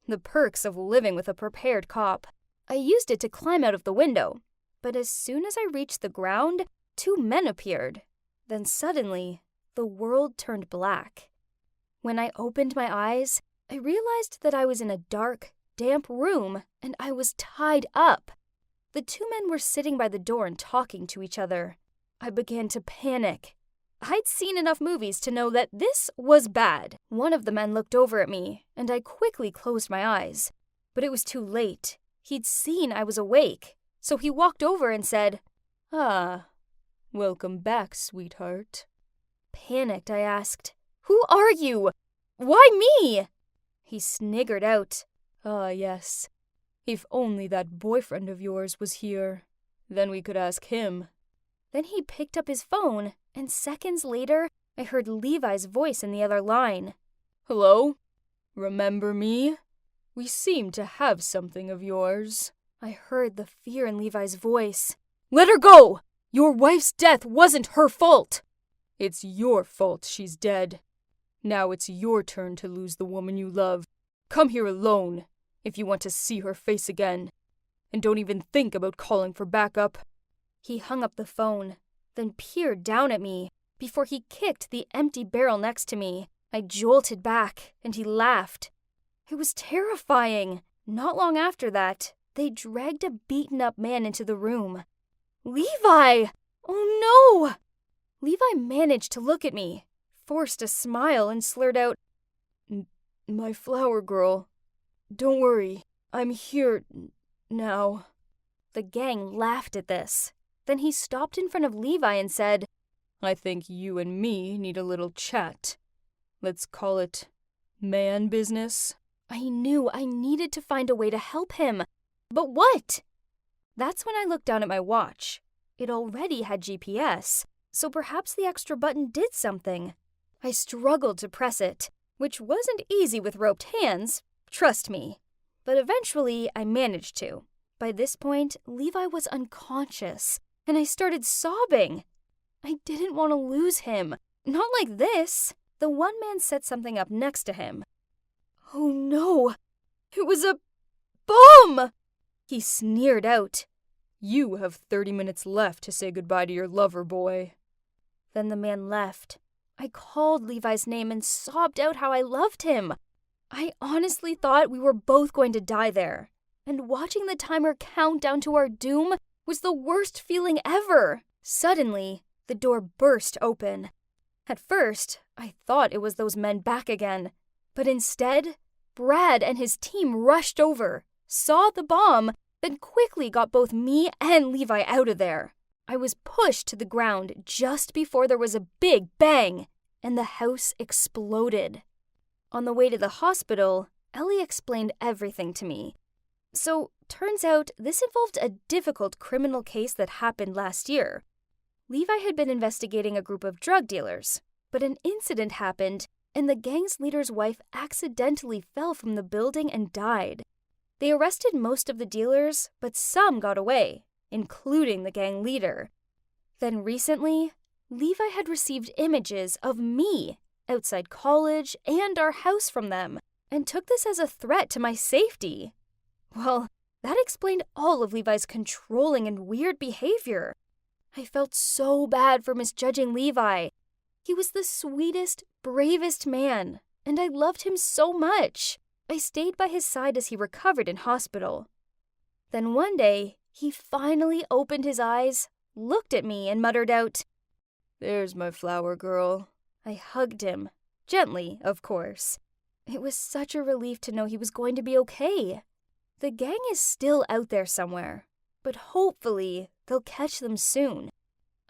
The perks of living with a prepared cop. I used it to climb out of the window, but as soon as I reached the ground, 2 men appeared. Then suddenly, the world turned black. When I opened my eyes, I realized that I was in a dark, damp room and I was tied up. The 2 men were sitting by the door and talking to each other. I began to panic. I'd seen enough movies to know that this was bad. One of the men looked over at me, and I quickly closed my eyes. But it was too late. He'd seen I was awake, so he walked over and said, "Ah, welcome back, sweetheart." Panicked, I asked, "Who are you? Why me?" He sniggered out, "Ah, yes. If only that boyfriend of yours was here, then we could ask him." Then he picked up his phone, and seconds later, I heard Levi's voice in the other line. "Hello? Remember me? We seem to have something of yours." I heard the fear in Levi's voice. "Let her go! Your wife's death wasn't her fault. It's your fault she's dead. Now it's your turn to lose the woman you love. Come here alone if you want to see her face again. And don't even think about calling for backup." He hung up the phone, then peered down at me before he kicked the empty barrel next to me. I jolted back, and he laughed. It was terrifying. Not long after that, they dragged a beaten-up man into the room. "Levi! Oh no!" Levi managed to look at me, forced a smile, and slurred out, "My flower girl. Don't worry, I'm here now." The gang laughed at this. Then he stopped in front of Levi and said, "I think you and me need a little chat. Let's call it man business." I knew I needed to find a way to help him. But what? That's when I looked down at my watch. It already had GPS, so perhaps the extra button did something. I struggled to press it, which wasn't easy with roped hands, trust me. But eventually I managed to. By this point, Levi was unconscious, and I started sobbing. I didn't want to lose him. Not like this. The one man set something up next to him. "Oh no, it was a bomb!" He sneered out. "You have 30 minutes left to say goodbye to your lover, boy." Then the man left. I called Levi's name and sobbed out how I loved him. I honestly thought we were both going to die there. And watching the timer count down to our doom was the worst feeling ever. Suddenly, the door burst open. At first, I thought it was those men back again. But instead, Brad and his team rushed over, saw the bomb, then quickly got both me and Levi out of there. I was pushed to the ground just before there was a big bang, and the house exploded. On the way to the hospital, Ellie explained everything to me. So, turns out this involved a difficult criminal case that happened last year. Levi had been investigating a group of drug dealers, but an incident happened, and the gang's leader's wife accidentally fell from the building and died. They arrested most of the dealers, but some got away, including the gang leader. Then recently, Levi had received images of me outside college and our house from them, and took this as a threat to my safety. Well, that explained all of Levi's controlling and weird behavior. I felt so bad for misjudging Levi. He was the sweetest, bravest man, and I loved him so much. I stayed by his side as he recovered in hospital. Then one day, he finally opened his eyes, looked at me, and muttered out, "There's my flower girl." I hugged him, gently, of course. It was such a relief to know he was going to be okay. The gang is still out there somewhere, but hopefully they'll catch them soon.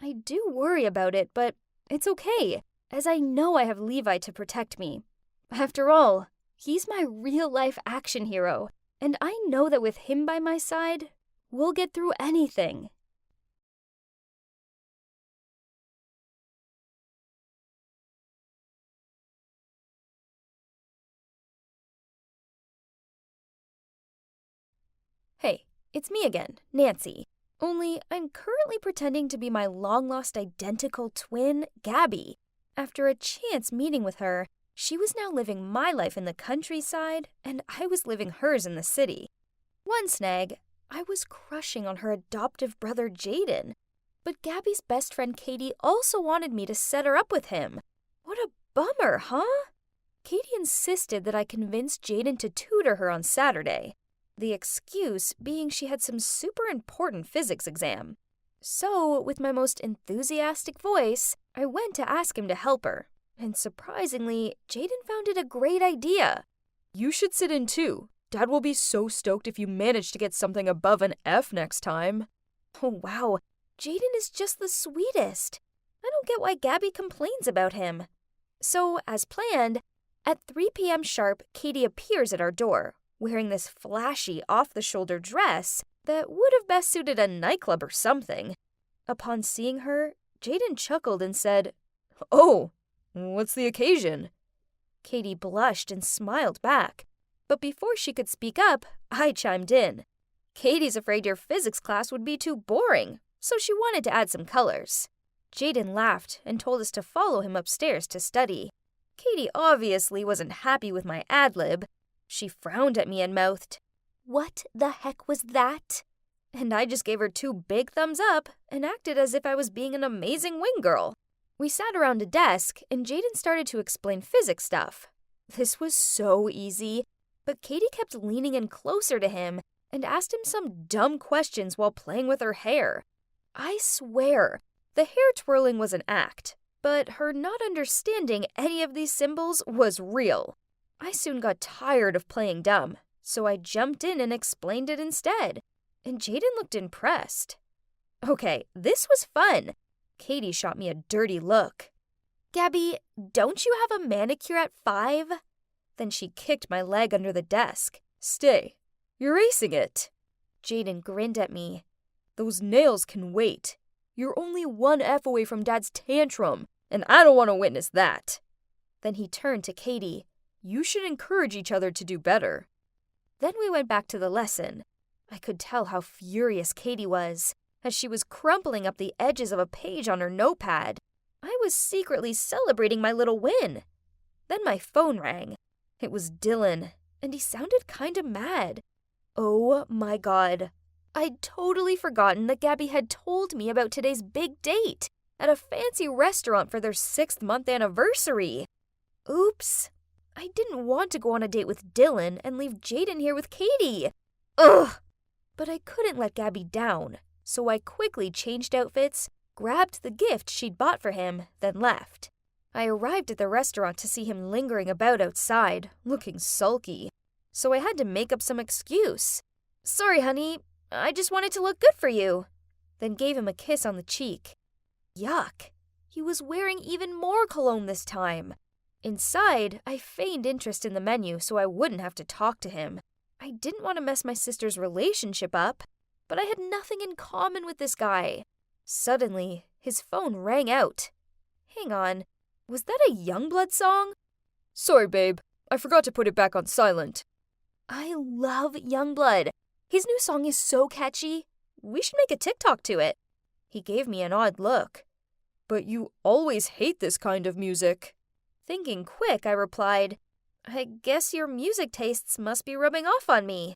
I do worry about it, but it's okay, as I know I have Levi to protect me. After all, he's my real-life action hero, and I know that with him by my side, we'll get through anything. Hey, it's me again, Nancy. Only I'm currently pretending to be my long-lost identical twin, Gabby. After a chance meeting with her, she was now living my life in the countryside, and I was living hers in the city. One snag, I was crushing on her adoptive brother Jaden. But Gabby's best friend Katie also wanted me to set her up with him. What a bummer, huh? Katie insisted that I convince Jaden to tutor her on Saturday. The excuse being she had some super important physics exam. So, with my most enthusiastic voice, I went to ask him to help her. And surprisingly, Jaden found it a great idea. You should sit in too. Dad will be so stoked if you manage to get something above an F next time. Oh wow, Jaden is just the sweetest. I don't get why Gabby complains about him. So, as planned, at 3 p.m. sharp, Katie appears at our door, wearing this flashy, off-the-shoulder dress that would have best suited a nightclub or something. Upon seeing her, Jaden chuckled and said, "Oh, what's the occasion?" Katie blushed and smiled back. But before she could speak up, I chimed in. Katie's afraid your physics class would be too boring, so she wanted to add some colors. Jaden laughed and told us to follow him upstairs to study. Katie obviously wasn't happy with my ad-lib. She frowned at me and mouthed, "What the heck was that?" And I just gave her 2 big thumbs up and acted as if I was being an amazing wing girl. We sat around a desk and Jaden started to explain physics stuff. This was so easy, but Katie kept leaning in closer to him and asked him some dumb questions while playing with her hair. I swear, the hair twirling was an act, but her not understanding any of these symbols was real. I soon got tired of playing dumb, so I jumped in and explained it instead, and Jaden looked impressed. Okay, this was fun. Katie shot me a dirty look. "Gabby, don't you have a manicure at 5? Then she kicked my leg under the desk. "Stay. You're acing it." Jaden grinned at me. "Those nails can wait. You're only 1 F away from Dad's tantrum, and I don't want to witness that." Then he turned to Katie. "You should encourage each other to do better." Then we went back to the lesson. I could tell how furious Katie was, as she was crumpling up the edges of a page on her notepad. I was secretly celebrating my little win. Then my phone rang. It was Dylan, and he sounded kinda mad. Oh my god. I'd totally forgotten that Gabby had told me about today's big date at a fancy restaurant for their 6th-month anniversary. Oops. I didn't want to go on a date with Dylan and leave Jaden here with Katie. Ugh! But I couldn't let Gabby down, so I quickly changed outfits, grabbed the gift she'd bought for him, then left. I arrived at the restaurant to see him lingering about outside, looking sulky. So I had to make up some excuse. "Sorry, honey, I just wanted to look good for you." Then gave him a kiss on the cheek. Yuck! He was wearing even more cologne this time. Inside, I feigned interest in the menu so I wouldn't have to talk to him. I didn't want to mess my sister's relationship up, but I had nothing in common with this guy. Suddenly, his phone rang out. Hang on, was that a Youngblood song? "Sorry, babe. I forgot to put it back on silent." I love Youngblood. His new song is so catchy. We should make a TikTok to it. He gave me an odd look. But you always hate this kind of music. Thinking quick, I replied, I guess your music tastes must be rubbing off on me.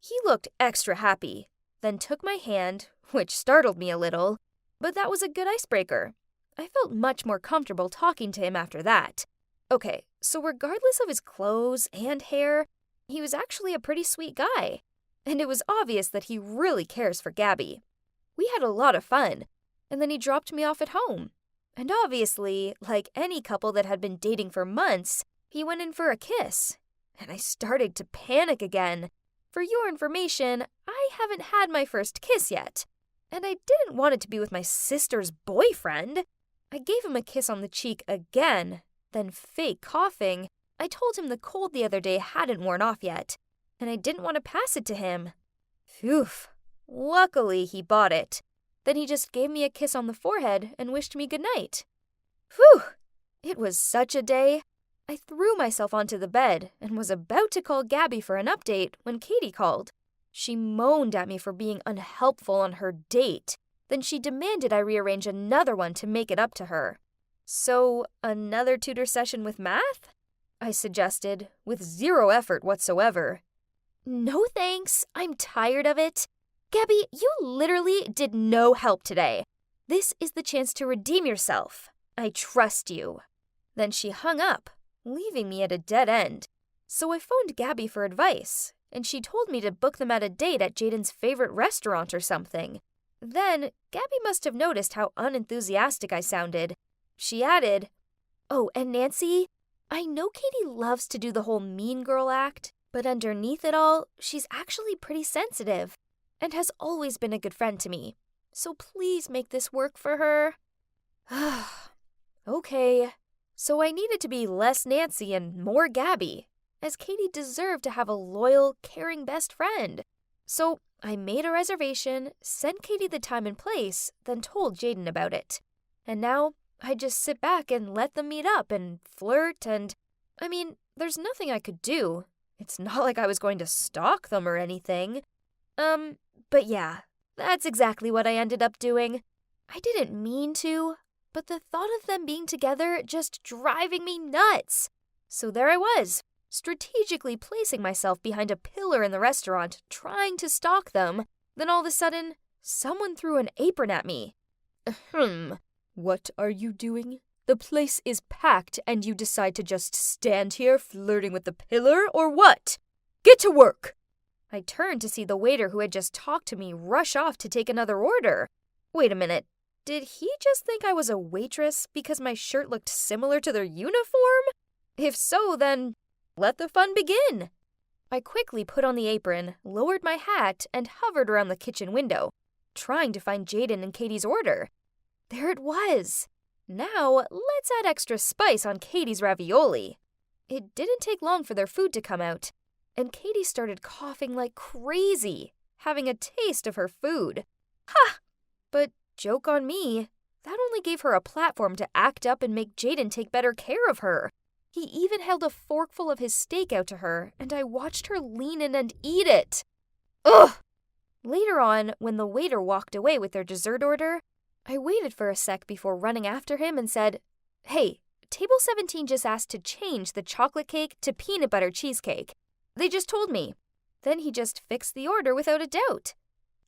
He looked extra happy, then took my hand, which startled me a little, but that was a good icebreaker. I felt much more comfortable talking to him after that. Okay, so regardless of his clothes and hair, he was actually a pretty sweet guy, and it was obvious that he really cares for Gabby. We had a lot of fun, and then he dropped me off at home. And obviously, like any couple that had been dating for months, he went in for a kiss. And I started to panic again. For your information, I haven't had my first kiss yet. And I didn't want it to be with my sister's boyfriend. I gave him a kiss on the cheek again, then fake coughing. I told him the cold the other day hadn't worn off yet, and I didn't want to pass it to him. Phew. Luckily, he bought it. Then he just gave me a kiss on the forehead and wished me goodnight. Phew! It was such a day. I threw myself onto the bed and was about to call Gabby for an update when Katie called. She moaned at me for being unhelpful on her date. Then she demanded I rearrange another one to make it up to her. So, another tutor session with math? I suggested, with zero effort whatsoever. No thanks, I'm tired of it. Gabby, you literally did no help today. This is the chance to redeem yourself. I trust you. Then she hung up, leaving me at a dead end. So I phoned Gabby for advice, and she told me to book them at a date at Jaden's favorite restaurant or something. Then, Gabby must have noticed how unenthusiastic I sounded. She added, Oh, and Nancy, I know Katie loves to do the whole mean girl act, but underneath it all, she's actually pretty sensitive and has always been a good friend to me. So please make this work for her. Okay. So I needed to be less Nancy and more Gabby, as Katie deserved to have a loyal, caring best friend. So I made a reservation, sent Katie the time and place, then told Jaden about it. And now I just sit back and let them meet up and flirt and... there's nothing I could do. It's not like I was going to stalk them or anything. But yeah, that's exactly what I ended up doing. I didn't mean to, but the thought of them being together just driving me nuts. So there I was, strategically placing myself behind a pillar in the restaurant, trying to stalk them. Then all of a sudden, someone threw an apron at me. What are you doing? The place is packed and you decide to just stand here flirting with the pillar, or what? Get to work! I turned to see the waiter who had just talked to me rush off to take another order. Wait a minute, did he just think I was a waitress because my shirt looked similar to their uniform? If so, then let the fun begin. I quickly put on the apron, lowered my hat, and hovered around the kitchen window, trying to find Jaden and Katie's order. There it was. Now, let's add extra spice on Katie's ravioli. It didn't take long for their food to come out, and Katie started coughing like crazy, having a taste of her food. Ha! But joke on me, that only gave her a platform to act up and make Jaden take better care of her. He even held a forkful of his steak out to her, and I watched her lean in and eat it. Ugh! Later on, when the waiter walked away with their dessert order, I waited for a sec before running after him and said, Hey, Table 17 just asked to change the chocolate cake to peanut butter cheesecake. They just told me. Then he just fixed the order without a doubt.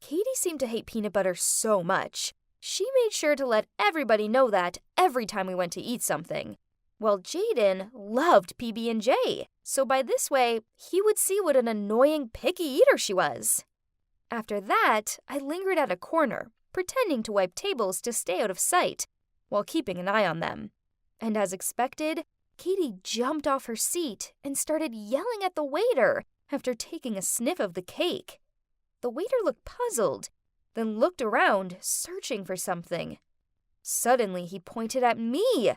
Katie seemed to hate peanut butter so much. She made sure to let everybody know that every time we went to eat something. Well, Jaden loved PB&J, so by this way, he would see what an annoying, picky eater she was. After that, I lingered at a corner, pretending to wipe tables to stay out of sight, while keeping an eye on them. And as expected, Katie jumped off her seat and started yelling at the waiter after taking a sniff of the cake. The waiter looked puzzled, then looked around, searching for something. Suddenly, he pointed at me.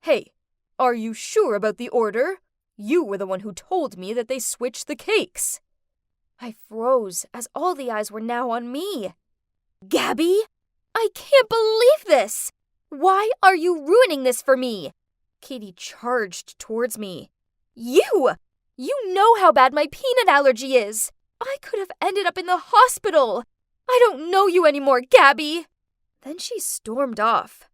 Hey, are you sure about the order? You were the one who told me that they switched the cakes. I froze as all the eyes were now on me. Gabby, I can't believe this! Why are you ruining this for me? Katie charged towards me. You know how bad my peanut allergy is. I could have ended up in the hospital. I don't know you anymore, Gabby. Then she stormed off,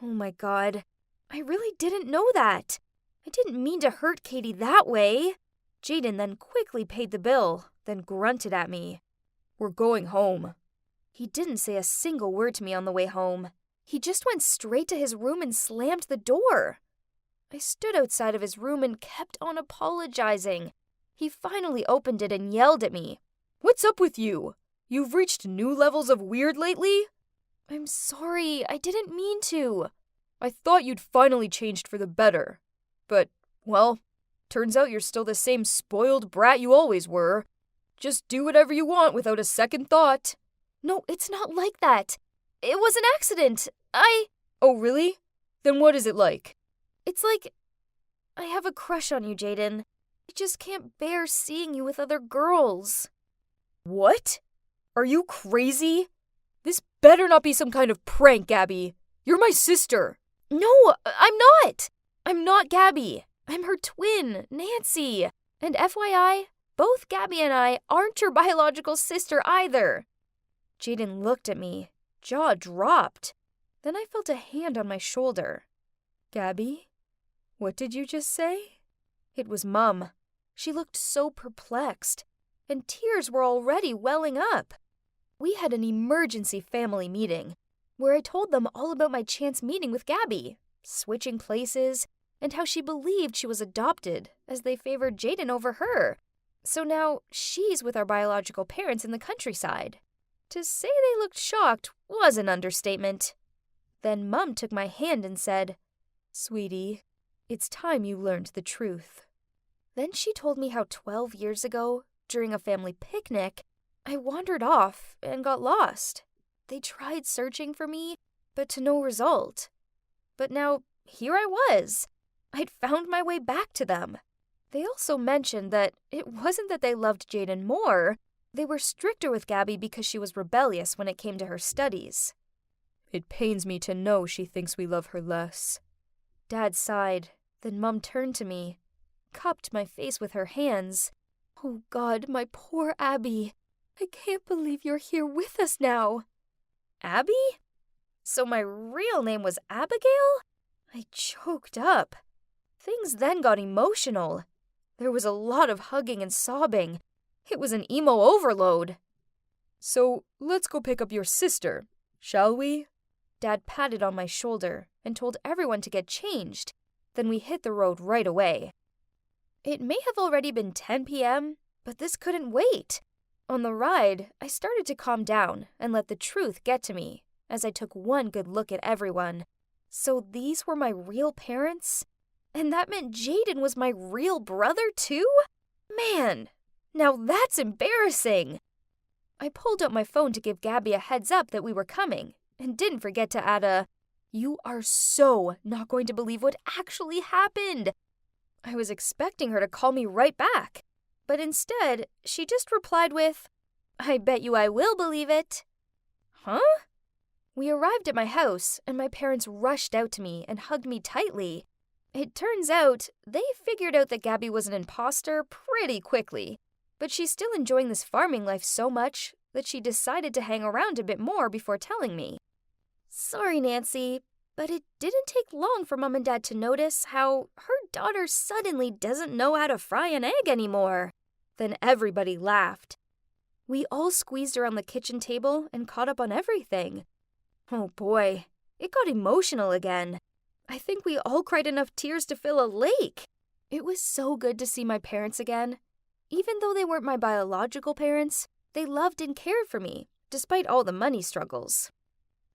Oh my god. I really didn't know that. I didn't mean to hurt Katie that way. Jaden then quickly paid the bill, then grunted at me. We're going home. He didn't say a single word to me on the way home. He just went straight to his room and slammed the door. I stood outside of his room and kept on apologizing. He finally opened it and yelled at me. What's up with you? You've reached new levels of weird lately? I'm sorry, I didn't mean to. I thought you'd finally changed for the better. But, well, turns out you're still the same spoiled brat you always were. Just do whatever you want without a second thought. No, it's not like that. It was an accident. Oh, really? Then what is it like? It's like I have a crush on you, Jaden. I just can't bear seeing you with other girls. What? Are you crazy? This better not be some kind of prank, Gabby. You're my sister. No, I'm not. I'm not Gabby. I'm her twin, Nancy. And FYI, both Gabby and I aren't your biological sister either. Jaden looked at me, jaw dropped. Then I felt a hand on my shoulder. Gabby? What did you just say? It was Mum. She looked so perplexed, and tears were already welling up. We had an emergency family meeting, where I told them all about my chance meeting with Gabby, switching places, and how she believed she was adopted, as they favored Jaden over her. So now she's with our biological parents in the countryside. To say they looked shocked was an understatement. Then Mum took my hand and said, Sweetie, it's time you learned the truth. Then she told me how 12 years ago, during a family picnic, I wandered off and got lost. They tried searching for me, but to no result. But now, here I was. I'd found my way back to them. They also mentioned that it wasn't that they loved Jaden more. They were stricter with Gabby because she was rebellious when it came to her studies. It pains me to know she thinks we love her less. Dad sighed. Then Mum turned to me, cupped my face with her hands. Oh God, my poor Abby. I can't believe you're here with us now. Abby? So my real name was Abigail? I choked up. Things then got emotional. There was a lot of hugging and sobbing. It was an emo overload. So let's go pick up your sister, shall we? Dad patted on my shoulder and told everyone to get changed. Then we hit the road right away. It may have already been 10 p.m., but this couldn't wait. On the ride, I started to calm down and let the truth get to me as I took one good look at everyone. So these were my real parents? And that meant Jaden was my real brother too? Man, now that's embarrassing. I pulled out my phone to give Gabby a heads up that we were coming and didn't forget to add a, "You are so not going to believe what actually happened." I was expecting her to call me right back, but instead, she just replied with, "I bet you I will believe it." Huh? We arrived at my house, and my parents rushed out to me and hugged me tightly. It turns out they figured out that Gabby was an imposter pretty quickly, but she's still enjoying this farming life so much that she decided to hang around a bit more before telling me. Sorry, Nancy, but it didn't take long for Mom and Dad to notice how her daughter suddenly doesn't know how to fry an egg anymore. Then everybody laughed. We all squeezed around the kitchen table and caught up on everything. Oh boy, it got emotional again. I think we all cried enough tears to fill a lake. It was so good to see my parents again. Even though they weren't my biological parents, they loved and cared for me, despite all the money struggles.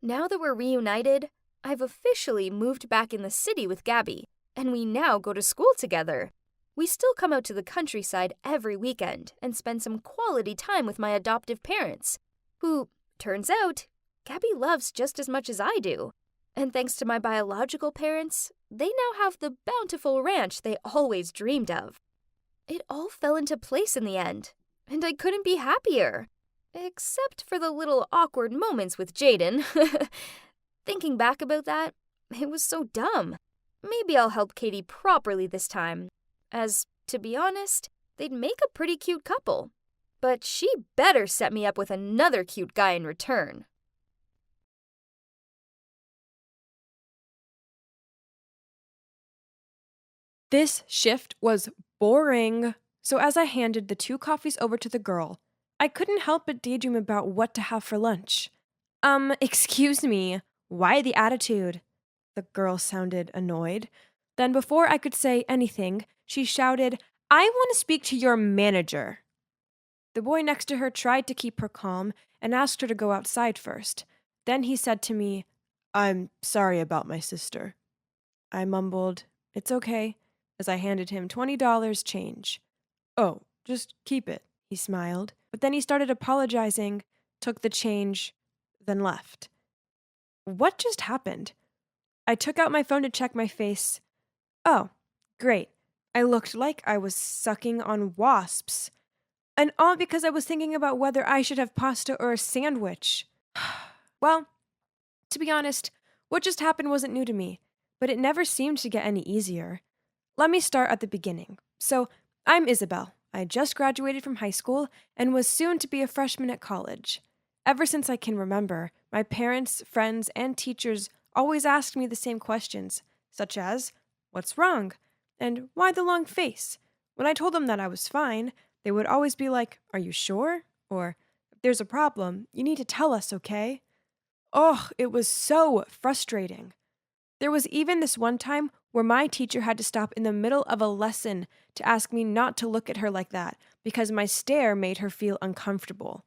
Now that we're reunited, I've officially moved back in the city with Gabby, and we now go to school together. We still come out to the countryside every weekend and spend some quality time with my adoptive parents, who, turns out, Gabby loves just as much as I do. And thanks to my biological parents, they now have the bountiful ranch they always dreamed of. It all fell into place in the end, and I couldn't be happier. Except for the little awkward moments with Jaden. Thinking back about that, it was so dumb. Maybe I'll help Katie properly this time, as, to be honest, they'd make a pretty cute couple. But she better set me up with another cute guy in return. This shift was boring. So as I handed the 2 coffees over to the girl, I couldn't help but daydream about what to have for lunch. Excuse me, why the attitude? The girl sounded annoyed. Then before I could say anything, she shouted, I want to speak to your manager. The boy next to her tried to keep her calm and asked her to go outside first. Then he said to me, I'm sorry about my sister. I mumbled, It's okay, as I handed him $20 change. Oh, just keep it, he smiled. But then he started apologizing, took the change, then left. What just happened? I took out my phone to check my face. Oh, great. I looked like I was sucking on wasps. And all because I was thinking about whether I should have pasta or a sandwich. Well, to be honest, what just happened wasn't new to me, but it never seemed to get any easier. Let me start at the beginning. So, I'm Isabel. I just graduated from high school and was soon to be a freshman at college. Ever since I can remember, my parents, friends, and teachers always asked me the same questions, such as, what's wrong? And why the long face? When I told them that I was fine, they would always be like, are you sure? Or, if there's a problem, you need to tell us, okay? Oh, it was so frustrating. There was even this one time where my teacher had to stop in the middle of a lesson to ask me not to look at her like that because my stare made her feel uncomfortable.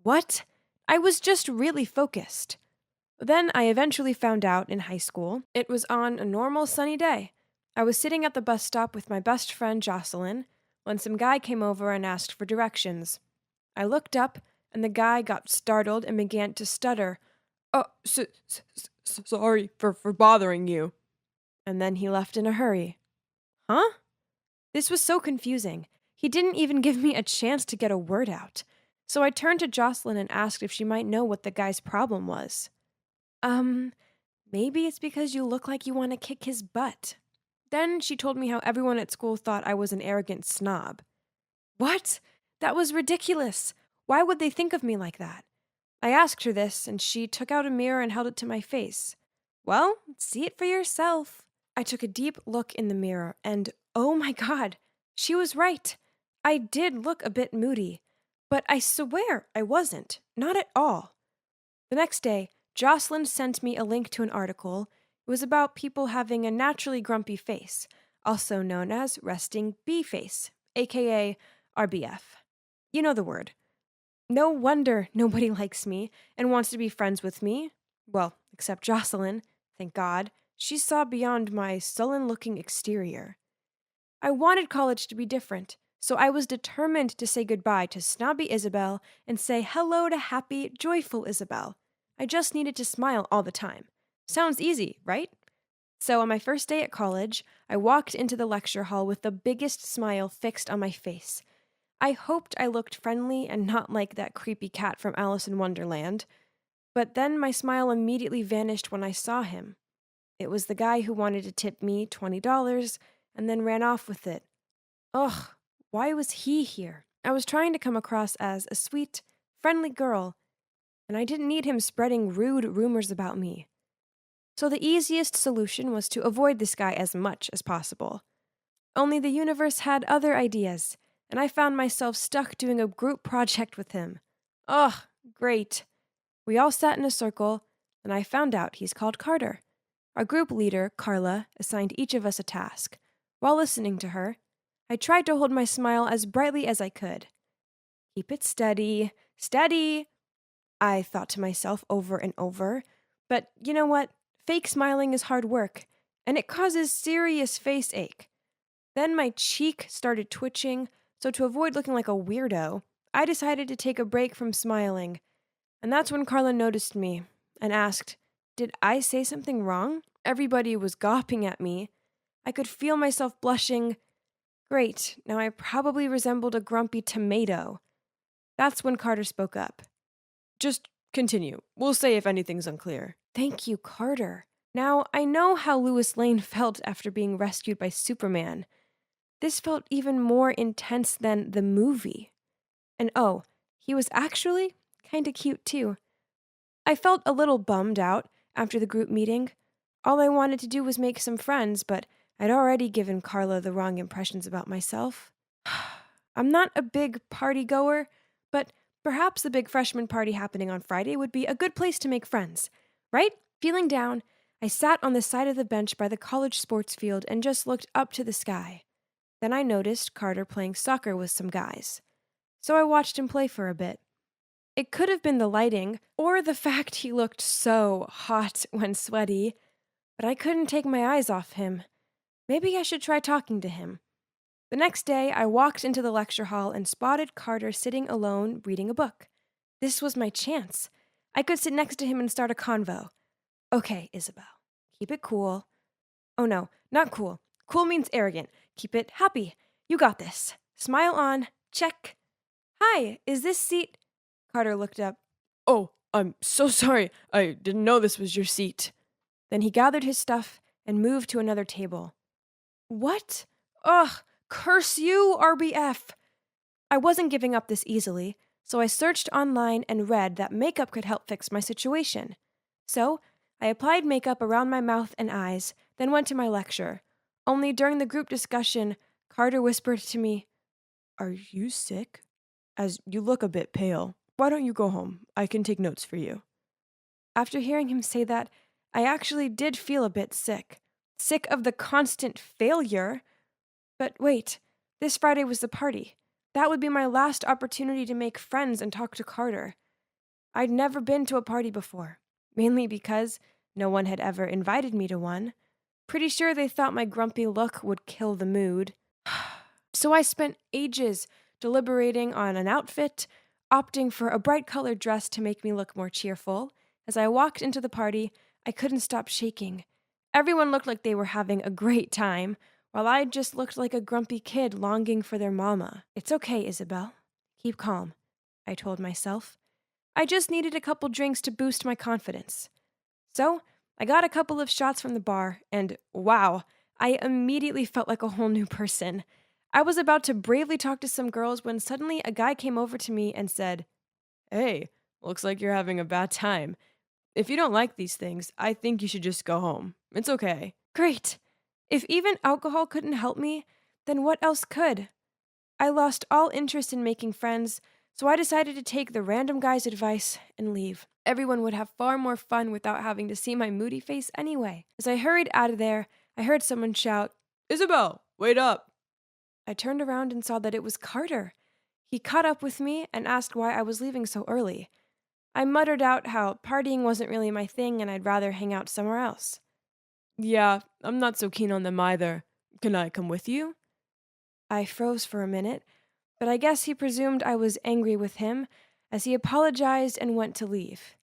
What? I was just really focused. Then I eventually found out in high school. It was on a normal sunny day. I was sitting at the bus stop with my best friend Jocelyn when some guy came over and asked for directions. I looked up and the guy got startled and began to stutter. Oh, sorry for bothering you. And then he left in a hurry. Huh? This was so confusing. He didn't even give me a chance to get a word out. So I turned to Jocelyn and asked if she might know what the guy's problem was. Maybe it's because you look like you want to kick his butt. Then she told me how everyone at school thought I was an arrogant snob. What? That was ridiculous. Why would they think of me like that? I asked her this, and she took out a mirror and held it to my face. Well, see it for yourself. I took a deep look in the mirror, and oh my God, she was right. I did look a bit moody, but I swear I wasn't. Not at all. The next day, Jocelyn sent me a link to an article. It was about people having a naturally grumpy face, also known as resting bee face, aka RBF. You know the word. No wonder nobody likes me and wants to be friends with me. Well, except Jocelyn, thank God. She saw beyond my sullen-looking exterior. I wanted college to be different, so I was determined to say goodbye to snobby Isabel and say hello to happy, joyful Isabel. I just needed to smile all the time. Sounds easy, right? So on my first day at college, I walked into the lecture hall with the biggest smile fixed on my face. I hoped I looked friendly and not like that creepy cat from Alice in Wonderland. But then my smile immediately vanished when I saw him. It was the guy who wanted to tip me $20 and then ran off with it. Ugh, why was he here? I was trying to come across as a sweet, friendly girl, and I didn't need him spreading rude rumors about me. So the easiest solution was to avoid this guy as much as possible. Only the universe had other ideas, and I found myself stuck doing a group project with him. Ugh, great. We all sat in a circle, and I found out he's called Carter. Our group leader, Carla, assigned each of us a task. While listening to her, I tried to hold my smile as brightly as I could. Keep it steady, steady, I thought to myself over and over. But you know what? Fake smiling is hard work, and it causes serious face ache. Then my cheek started twitching, so to avoid looking like a weirdo, I decided to take a break from smiling. And that's when Carla noticed me and asked, did I say something wrong? Everybody was gawping at me. I could feel myself blushing. Great, now I probably resembled a grumpy tomato. That's when Carter spoke up. Just continue. We'll say if anything's unclear. Thank you, Carter. Now, I know how Lois Lane felt after being rescued by Superman. This felt even more intense than the movie. And oh, he was actually kinda cute too. I felt a little bummed out after the group meeting. All I wanted to do was make some friends, but I'd already given Carla the wrong impressions about myself. I'm not a big party goer, but perhaps the big freshman party happening on Friday would be a good place to make friends, right? Feeling down, I sat on the side of the bench by the college sports field and just looked up to the sky. Then I noticed Carter playing soccer with some guys. So I watched him play for a bit. It could have been the lighting, or the fact he looked so hot when sweaty, but I couldn't take my eyes off him. Maybe I should try talking to him. The next day, I walked into the lecture hall and spotted Carter sitting alone reading a book. This was my chance. I could sit next to him and start a convo. Okay, Isabel, keep it cool. Oh no, not cool. Cool means arrogant. Keep it happy. You got this. Smile on. Check. Hi, is this seat? Carter looked up. Oh, I'm so sorry. I didn't know this was your seat. Then he gathered his stuff and moved to another table. What? Ugh, curse you, RBF! I wasn't giving up this easily, so I searched online and read that makeup could help fix my situation. So, I applied makeup around my mouth and eyes, then went to my lecture. Only during the group discussion, Carter whispered to me, Are you sick? As you look a bit pale. Why don't you go home? I can take notes for you. After hearing him say that, I actually did feel a bit sick. Sick of the constant failure. But wait, this Friday was the party. That would be my last opportunity to make friends and talk to Carter. I'd never been to a party before, mainly because no one had ever invited me to one. Pretty sure they thought my grumpy look would kill the mood. So I spent ages deliberating on an outfit, opting for a bright-colored dress to make me look more cheerful. As I walked into the party, I couldn't stop shaking. Everyone looked like they were having a great time, while I just looked like a grumpy kid longing for their mama. It's okay, Isabel. Keep calm, I told myself. I just needed a couple drinks to boost my confidence. So, I got a couple of shots from the bar, and wow, I immediately felt like a whole new person. I was about to bravely talk to some girls when suddenly a guy came over to me and said, Hey, looks like you're having a bad time. If you don't like these things, I think you should just go home. It's okay. Great. If even alcohol couldn't help me, then what else could? I lost all interest in making friends, so I decided to take the random guy's advice and leave. Everyone would have far more fun without having to see my moody face anyway. As I hurried out of there, I heard someone shout, Isabel, wait up. I turned around and saw that it was Carter. He caught up with me and asked why I was leaving so early. I muttered out how partying wasn't really my thing and I'd rather hang out somewhere else. Yeah, I'm not so keen on them either. Can I come with you? I froze for a minute, but I guess he presumed I was angry with him, as he apologized and went to leave.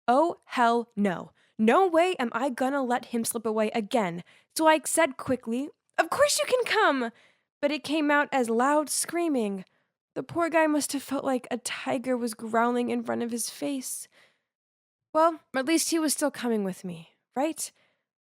Oh, hell no. No way am I gonna let him slip away again, so I said quickly, Of course you can come! But it came out as loud screaming. The poor guy must have felt like a tiger was growling in front of his face. Well, at least he was still coming with me, right?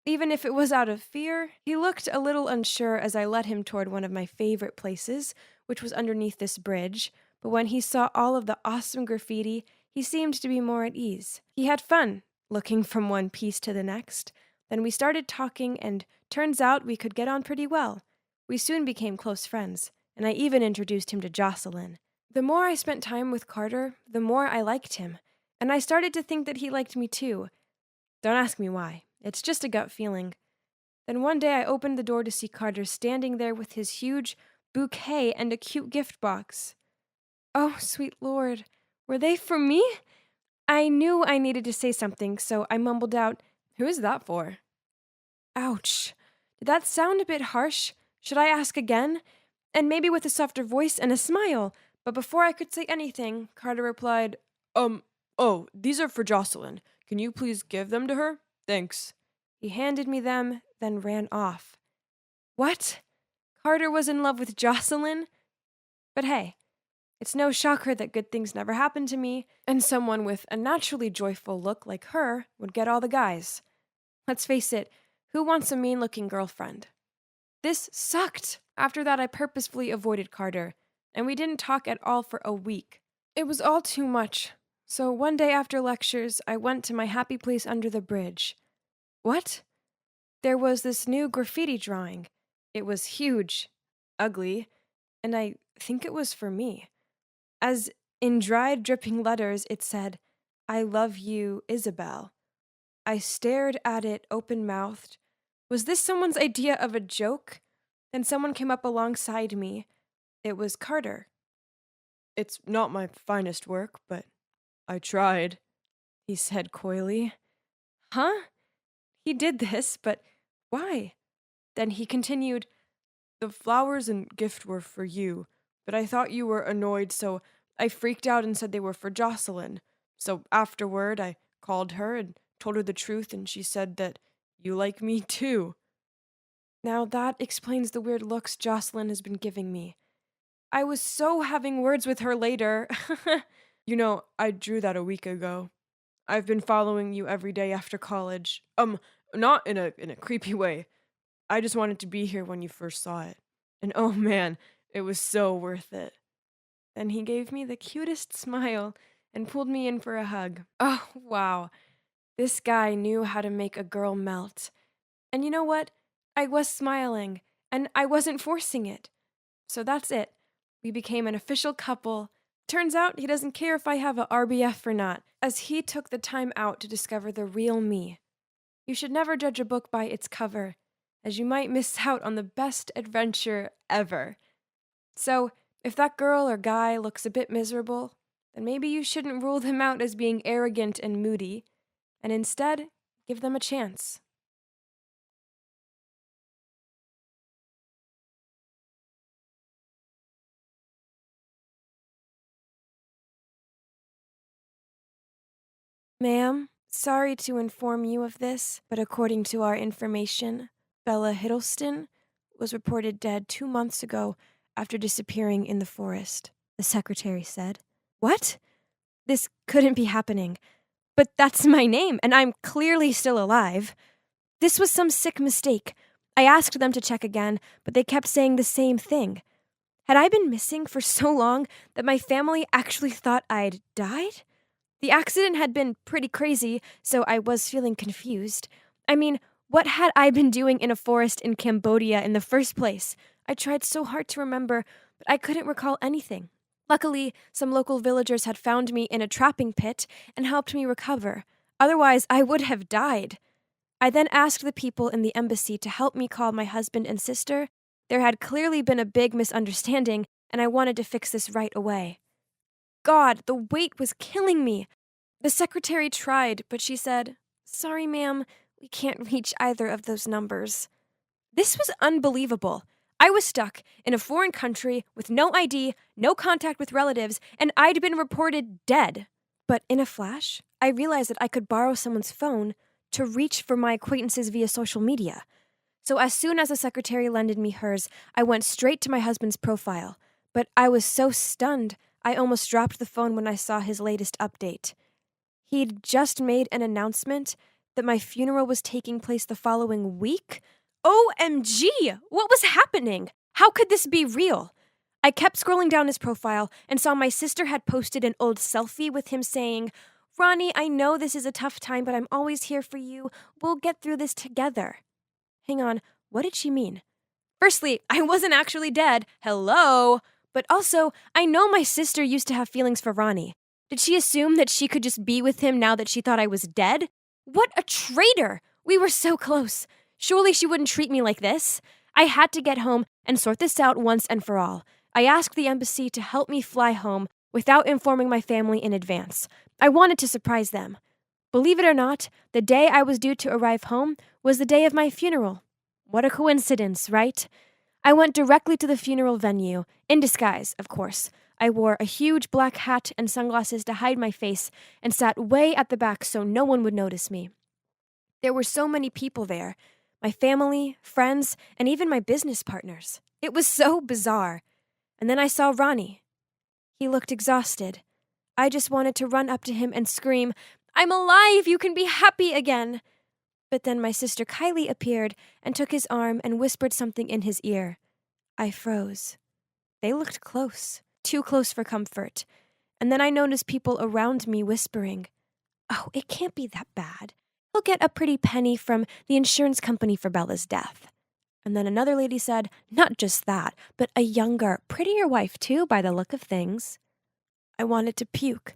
Even if it was out of fear. He looked a little unsure as I led him toward one of my favorite places, which was underneath this bridge, but when he saw all of the awesome graffiti, he seemed to be more at ease. He had fun, looking from one piece to the next. Then we started talking, and turns out we could get on pretty well. We soon became close friends, and I even introduced him to Jocelyn. The more I spent time with Carter, the more I liked him, and I started to think that he liked me too. Don't ask me why. It's just a gut feeling. Then one day I opened the door to see Carter standing there with his huge bouquet and a cute gift box. Oh, sweet Lord, were they for me? I knew I needed to say something, so I mumbled out, Who is that for? Ouch. Did that sound a bit harsh? Should I ask again? And maybe with a softer voice and a smile. But before I could say anything, Carter replied, Oh, these are for Jocelyn. Can you please give them to her? Thanks. He handed me them, then ran off. What? Carter was in love with Jocelyn? But hey, it's no shocker that good things never happen to me, and someone with a naturally joyful look like her would get all the guys. Let's face it, who wants a mean-looking girlfriend? This sucked. After that, I purposefully avoided Carter, and we didn't talk at all for a week. It was all too much. So one day after lectures, I went to my happy place under the bridge. What? There was this new graffiti drawing. It was huge, ugly, and I think it was for me. As in dried, dripping letters, it said, "I love you, Isabel." I stared at it open-mouthed. Was this someone's idea of a joke? Then someone came up alongside me. It was Carter. "It's not my finest work, but I tried," he said coyly. Huh? He did this, but why? Then he continued, "The flowers and gift were for you, but I thought you were annoyed, so I freaked out and said they were for Jocelyn. So afterward, I called her and told her the truth, and she said that you like me too." Now that explains the weird looks Jocelyn has been giving me. I was so having words with her later. I drew that a week ago. I've been following you every day after college. Not in a creepy way. I just wanted to be here when you first saw it. And oh man, it was so worth it." Then he gave me the cutest smile and pulled me in for a hug. Oh, wow. This guy knew how to make a girl melt. And you know what? I was smiling, and I wasn't forcing it. So that's it. We became an official couple. Turns out he doesn't care if I have a RBF or not, as he took the time out to discover the real me. You should never judge a book by its cover, as you might miss out on the best adventure ever. So, if that girl or guy looks a bit miserable, then maybe you shouldn't rule them out as being arrogant and moody, and instead, give them a chance. Ma'am, sorry to inform you of this, but according to our information, Bella Hiddleston was reported dead 2 months ago after disappearing in the forest, the secretary said. What? This couldn't be happening. But that's my name, and I'm clearly still alive. This was some sick mistake. I asked them to check again, but they kept saying the same thing. Had I been missing for so long that my family actually thought I'd died? The accident had been pretty crazy, so I was feeling confused. I mean, what had I been doing in a forest in Cambodia in the first place? I tried so hard to remember, but I couldn't recall anything. Luckily, some local villagers had found me in a trapping pit and helped me recover. Otherwise, I would have died. I then asked the people in the embassy to help me call my husband and sister. There had clearly been a big misunderstanding, and I wanted to fix this right away. God, the weight was killing me. The secretary tried, but she said, "Sorry, ma'am, we can't reach either of those numbers." This was unbelievable. I was stuck in a foreign country with no ID, no contact with relatives, and I'd been reported dead. But in a flash, I realized that I could borrow someone's phone to reach for my acquaintances via social media. So as soon as the secretary lended me hers, I went straight to my husband's profile. But I was so stunned, I almost dropped the phone when I saw his latest update. He'd just made an announcement that my funeral was taking place the following week. OMG! What was happening? How could this be real? I kept scrolling down his profile and saw my sister had posted an old selfie with him saying, "Ronnie, I know this is a tough time, but I'm always here for you. We'll get through this together." Hang on, what did she mean? Firstly, I wasn't actually dead. Hello? But also, I know my sister used to have feelings for Ronnie. Did she assume that she could just be with him now that she thought I was dead? What a traitor! We were so close. Surely she wouldn't treat me like this. I had to get home and sort this out once and for all. I asked the embassy to help me fly home without informing my family in advance. I wanted to surprise them. Believe it or not, the day I was due to arrive home was the day of my funeral. What a coincidence, right? I went directly to the funeral venue, in disguise, of course. I wore a huge black hat and sunglasses to hide my face and sat way at the back so no one would notice me. There were so many people there. My family, friends, and even my business partners. It was so bizarre. And then I saw Ronnie. He looked exhausted. I just wanted to run up to him and scream, "I'm alive! You can be happy again!" But then my sister Kylie appeared and took his arm and whispered something in his ear. I froze. They looked close, too close for comfort. And then I noticed people around me whispering, "Oh, it can't be that bad. He'll get a pretty penny from the insurance company for Bella's death." And then another lady said, not just that, but a younger, prettier wife too, by the look of things. I wanted to puke.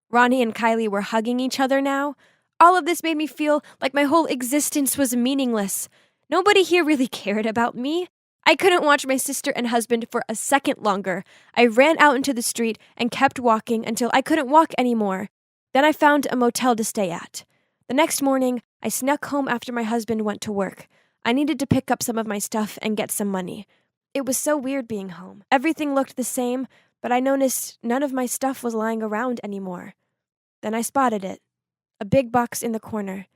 Ronnie and Kylie were hugging each other now. All of this made me feel like my whole existence was meaningless. Nobody here really cared about me. I couldn't watch my sister and husband for a second longer. I ran out into the street and kept walking until I couldn't walk anymore. Then I found a motel to stay at. The next morning, I snuck home after my husband went to work. I needed to pick up some of my stuff and get some money. It was so weird being home. Everything looked the same, but I noticed none of my stuff was lying around anymore. Then I spotted it. A big box in the corner.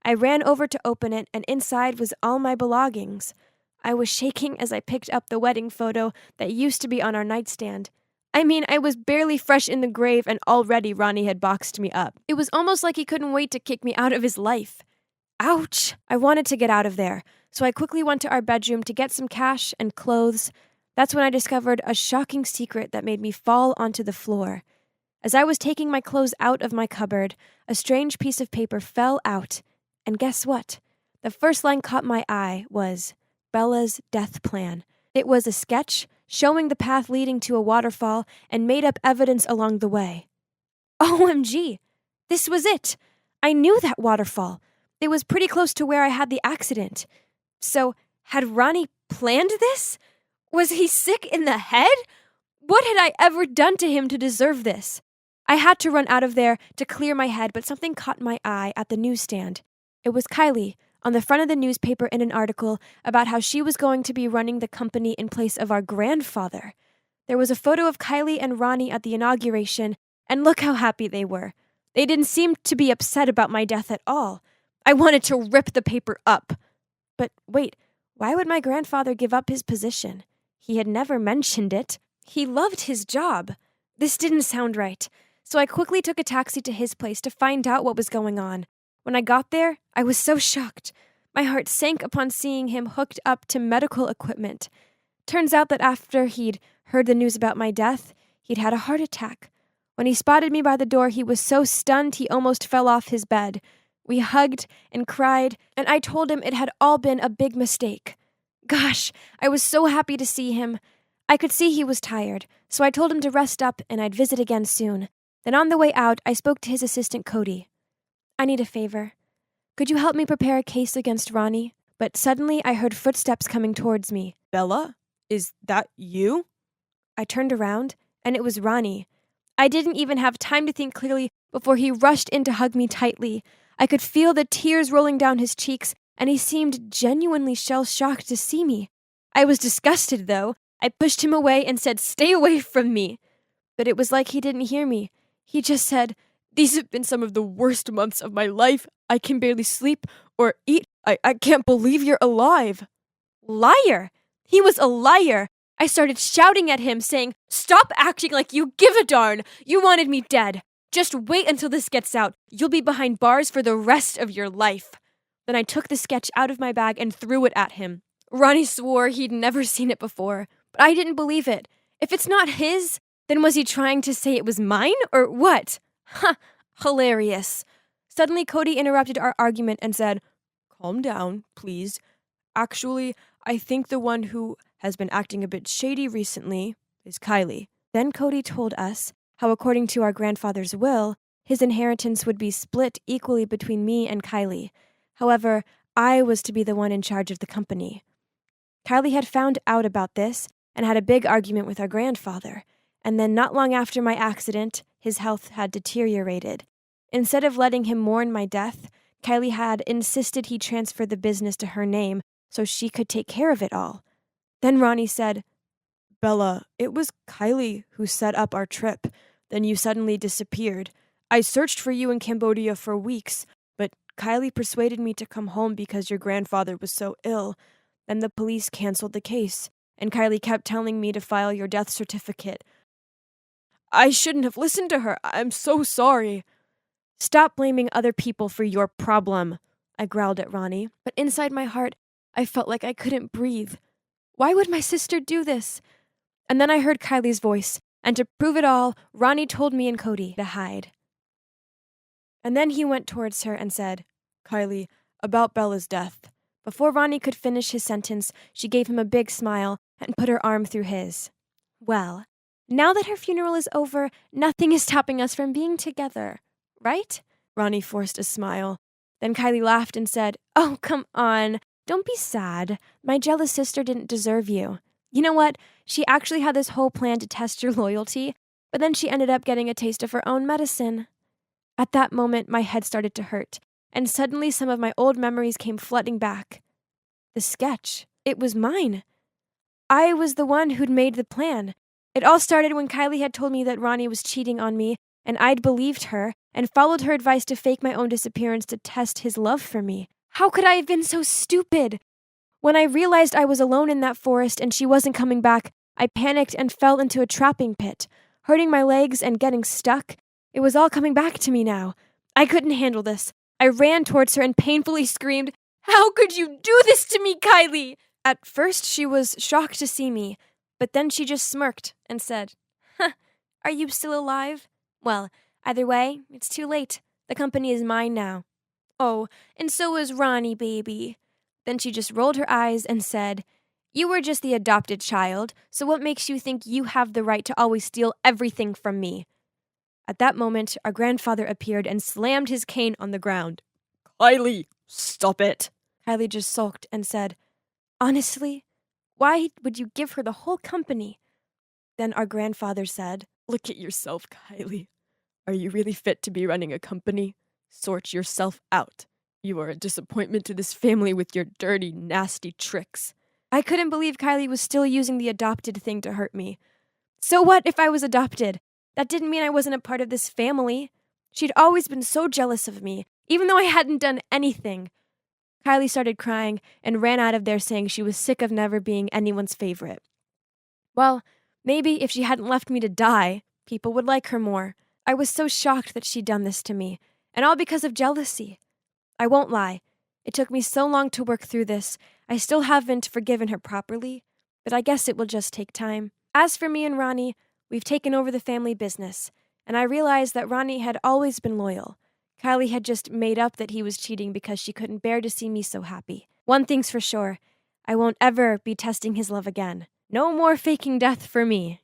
I ran over to open it, and inside was all my belongings. I was shaking as I picked up the wedding photo that used to be on our nightstand. I mean, I was barely fresh in the grave, and already Ronnie had boxed me up. It was almost like he couldn't wait to kick me out of his life. Ouch! I wanted to get out of there, so I quickly went to our bedroom to get some cash and clothes. That's when I discovered a shocking secret that made me fall onto the floor. As I was taking my clothes out of my cupboard, a strange piece of paper fell out. And guess what? The first line caught my eye was Bella's death plan. It was a sketch showing the path leading to a waterfall and made up evidence along the way. OMG! This was it! I knew that waterfall. It was pretty close to where I had the accident. So, had Ronnie planned this? Was he sick in the head? What had I ever done to him to deserve this? I had to run out of there to clear my head, but something caught my eye at the newsstand. It was Kylie, on the front of the newspaper in an article about how she was going to be running the company in place of our grandfather. There was a photo of Kylie and Ronnie at the inauguration, and look how happy they were. They didn't seem to be upset about my death at all. I wanted to rip the paper up. But wait, why would my grandfather give up his position? He had never mentioned it. He loved his job. This didn't sound right. So I quickly took a taxi to his place to find out what was going on. When I got there, I was so shocked. My heart sank upon seeing him hooked up to medical equipment. Turns out that after he'd heard the news about my death, he'd had a heart attack. When he spotted me by the door, he was so stunned he almost fell off his bed. We hugged and cried, and I told him it had all been a big mistake. Gosh, I was so happy to see him. I could see he was tired, so I told him to rest up and I'd visit again soon. Then on the way out, I spoke to his assistant, Cody. I need a favor. Could you help me prepare a case against Ronnie? But suddenly I heard footsteps coming towards me. Bella? Is that you? I turned around, and it was Ronnie. I didn't even have time to think clearly before he rushed in to hug me tightly. I could feel the tears rolling down his cheeks, and he seemed genuinely shell-shocked to see me. I was disgusted, though. I pushed him away and said, "Stay away from me." But it was like he didn't hear me. He just said, "These have been some of the worst months of my life. I can barely sleep or eat. I can't believe you're alive." Liar! He was a liar! I started shouting at him, saying, "Stop acting like you give a darn! You wanted me dead! Just wait until this gets out. You'll be behind bars for the rest of your life." Then I took the sketch out of my bag and threw it at him. Ronnie swore he'd never seen it before, but I didn't believe it. If it's not his, then was he trying to say it was mine, or what? Ha! Hilarious. Suddenly, Cody interrupted our argument and said, "Calm down, please. Actually, I think the one who has been acting a bit shady recently is Kylie." Then Cody told us how, according to our grandfather's will, his inheritance would be split equally between me and Kylie. However, I was to be the one in charge of the company. Kylie had found out about this and had a big argument with our grandfather. And then not long after my accident, his health had deteriorated. Instead of letting him mourn my death, Kylie had insisted he transfer the business to her name so she could take care of it all. Then Ronnie said, "Bella, it was Kylie who set up our trip. Then you suddenly disappeared. I searched for you in Cambodia for weeks, but Kylie persuaded me to come home because your grandfather was so ill. Then the police canceled the case, and Kylie kept telling me to file your death certificate. I shouldn't have listened to her. I'm so sorry." "Stop blaming other people for your problem," I growled at Ronnie, but inside my heart, I felt like I couldn't breathe. Why would my sister do this? And then I heard Kylie's voice, and to prove it all, Ronnie told me and Cody to hide. And then he went towards her and said, "Kylie, about Bella's death. Before Ronnie could finish his sentence, she gave him a big smile and put her arm through his. Well, now that her funeral is over, nothing is stopping us from being together, right? Ronnie forced a smile. Then Kylie laughed and said, "Oh, come on. Don't be sad. My jealous sister didn't deserve you. You know what? She actually had this whole plan to test your loyalty, but then she ended up getting a taste of her own medicine." At that moment, my head started to hurt, and suddenly some of my old memories came flooding back. The sketch. It was mine. I was the one who'd made the plan. It all started when Kylie had told me that Ronnie was cheating on me, and I'd believed her and followed her advice to fake my own disappearance to test his love for me. How could I have been so stupid? When I realized I was alone in that forest and she wasn't coming back, I panicked and fell into a trapping pit, hurting my legs and getting stuck. It was all coming back to me now. I couldn't handle this. I ran towards her and painfully screamed, "How could you do this to me, Kylie?" At first, she was shocked to see me, but then she just smirked and said, "Huh, are you still alive? Well, either way, it's too late. The company is mine now. Oh, and so is Ronnie, baby." Then she just rolled her eyes and said, "You were just the adopted child, so what makes you think you have the right to always steal everything from me?" At that moment, our grandfather appeared and slammed his cane on the ground. "Kylie, stop it." Kylie just sulked and said, "Honestly, why would you give her the whole company?" Then our grandfather said, "Look at yourself, Kylie. Are you really fit to be running a company? Sort yourself out. You are a disappointment to this family with your dirty, nasty tricks." I couldn't believe Kylie was still using the adopted thing to hurt me. So what if I was adopted? That didn't mean I wasn't a part of this family. She'd always been so jealous of me, even though I hadn't done anything. Kylie started crying and ran out of there saying she was sick of never being anyone's favorite. Well, maybe if she hadn't left me to die, people would like her more. I was so shocked that she'd done this to me, and all because of jealousy. I won't lie. It took me so long to work through this. I still haven't forgiven her properly, but I guess it will just take time. As for me and Ronnie, we've taken over the family business, and I realized that Ronnie had always been loyal. Kylie had just made up that he was cheating because she couldn't bear to see me so happy. One thing's for sure, I won't ever be testing his love again. No more faking death for me.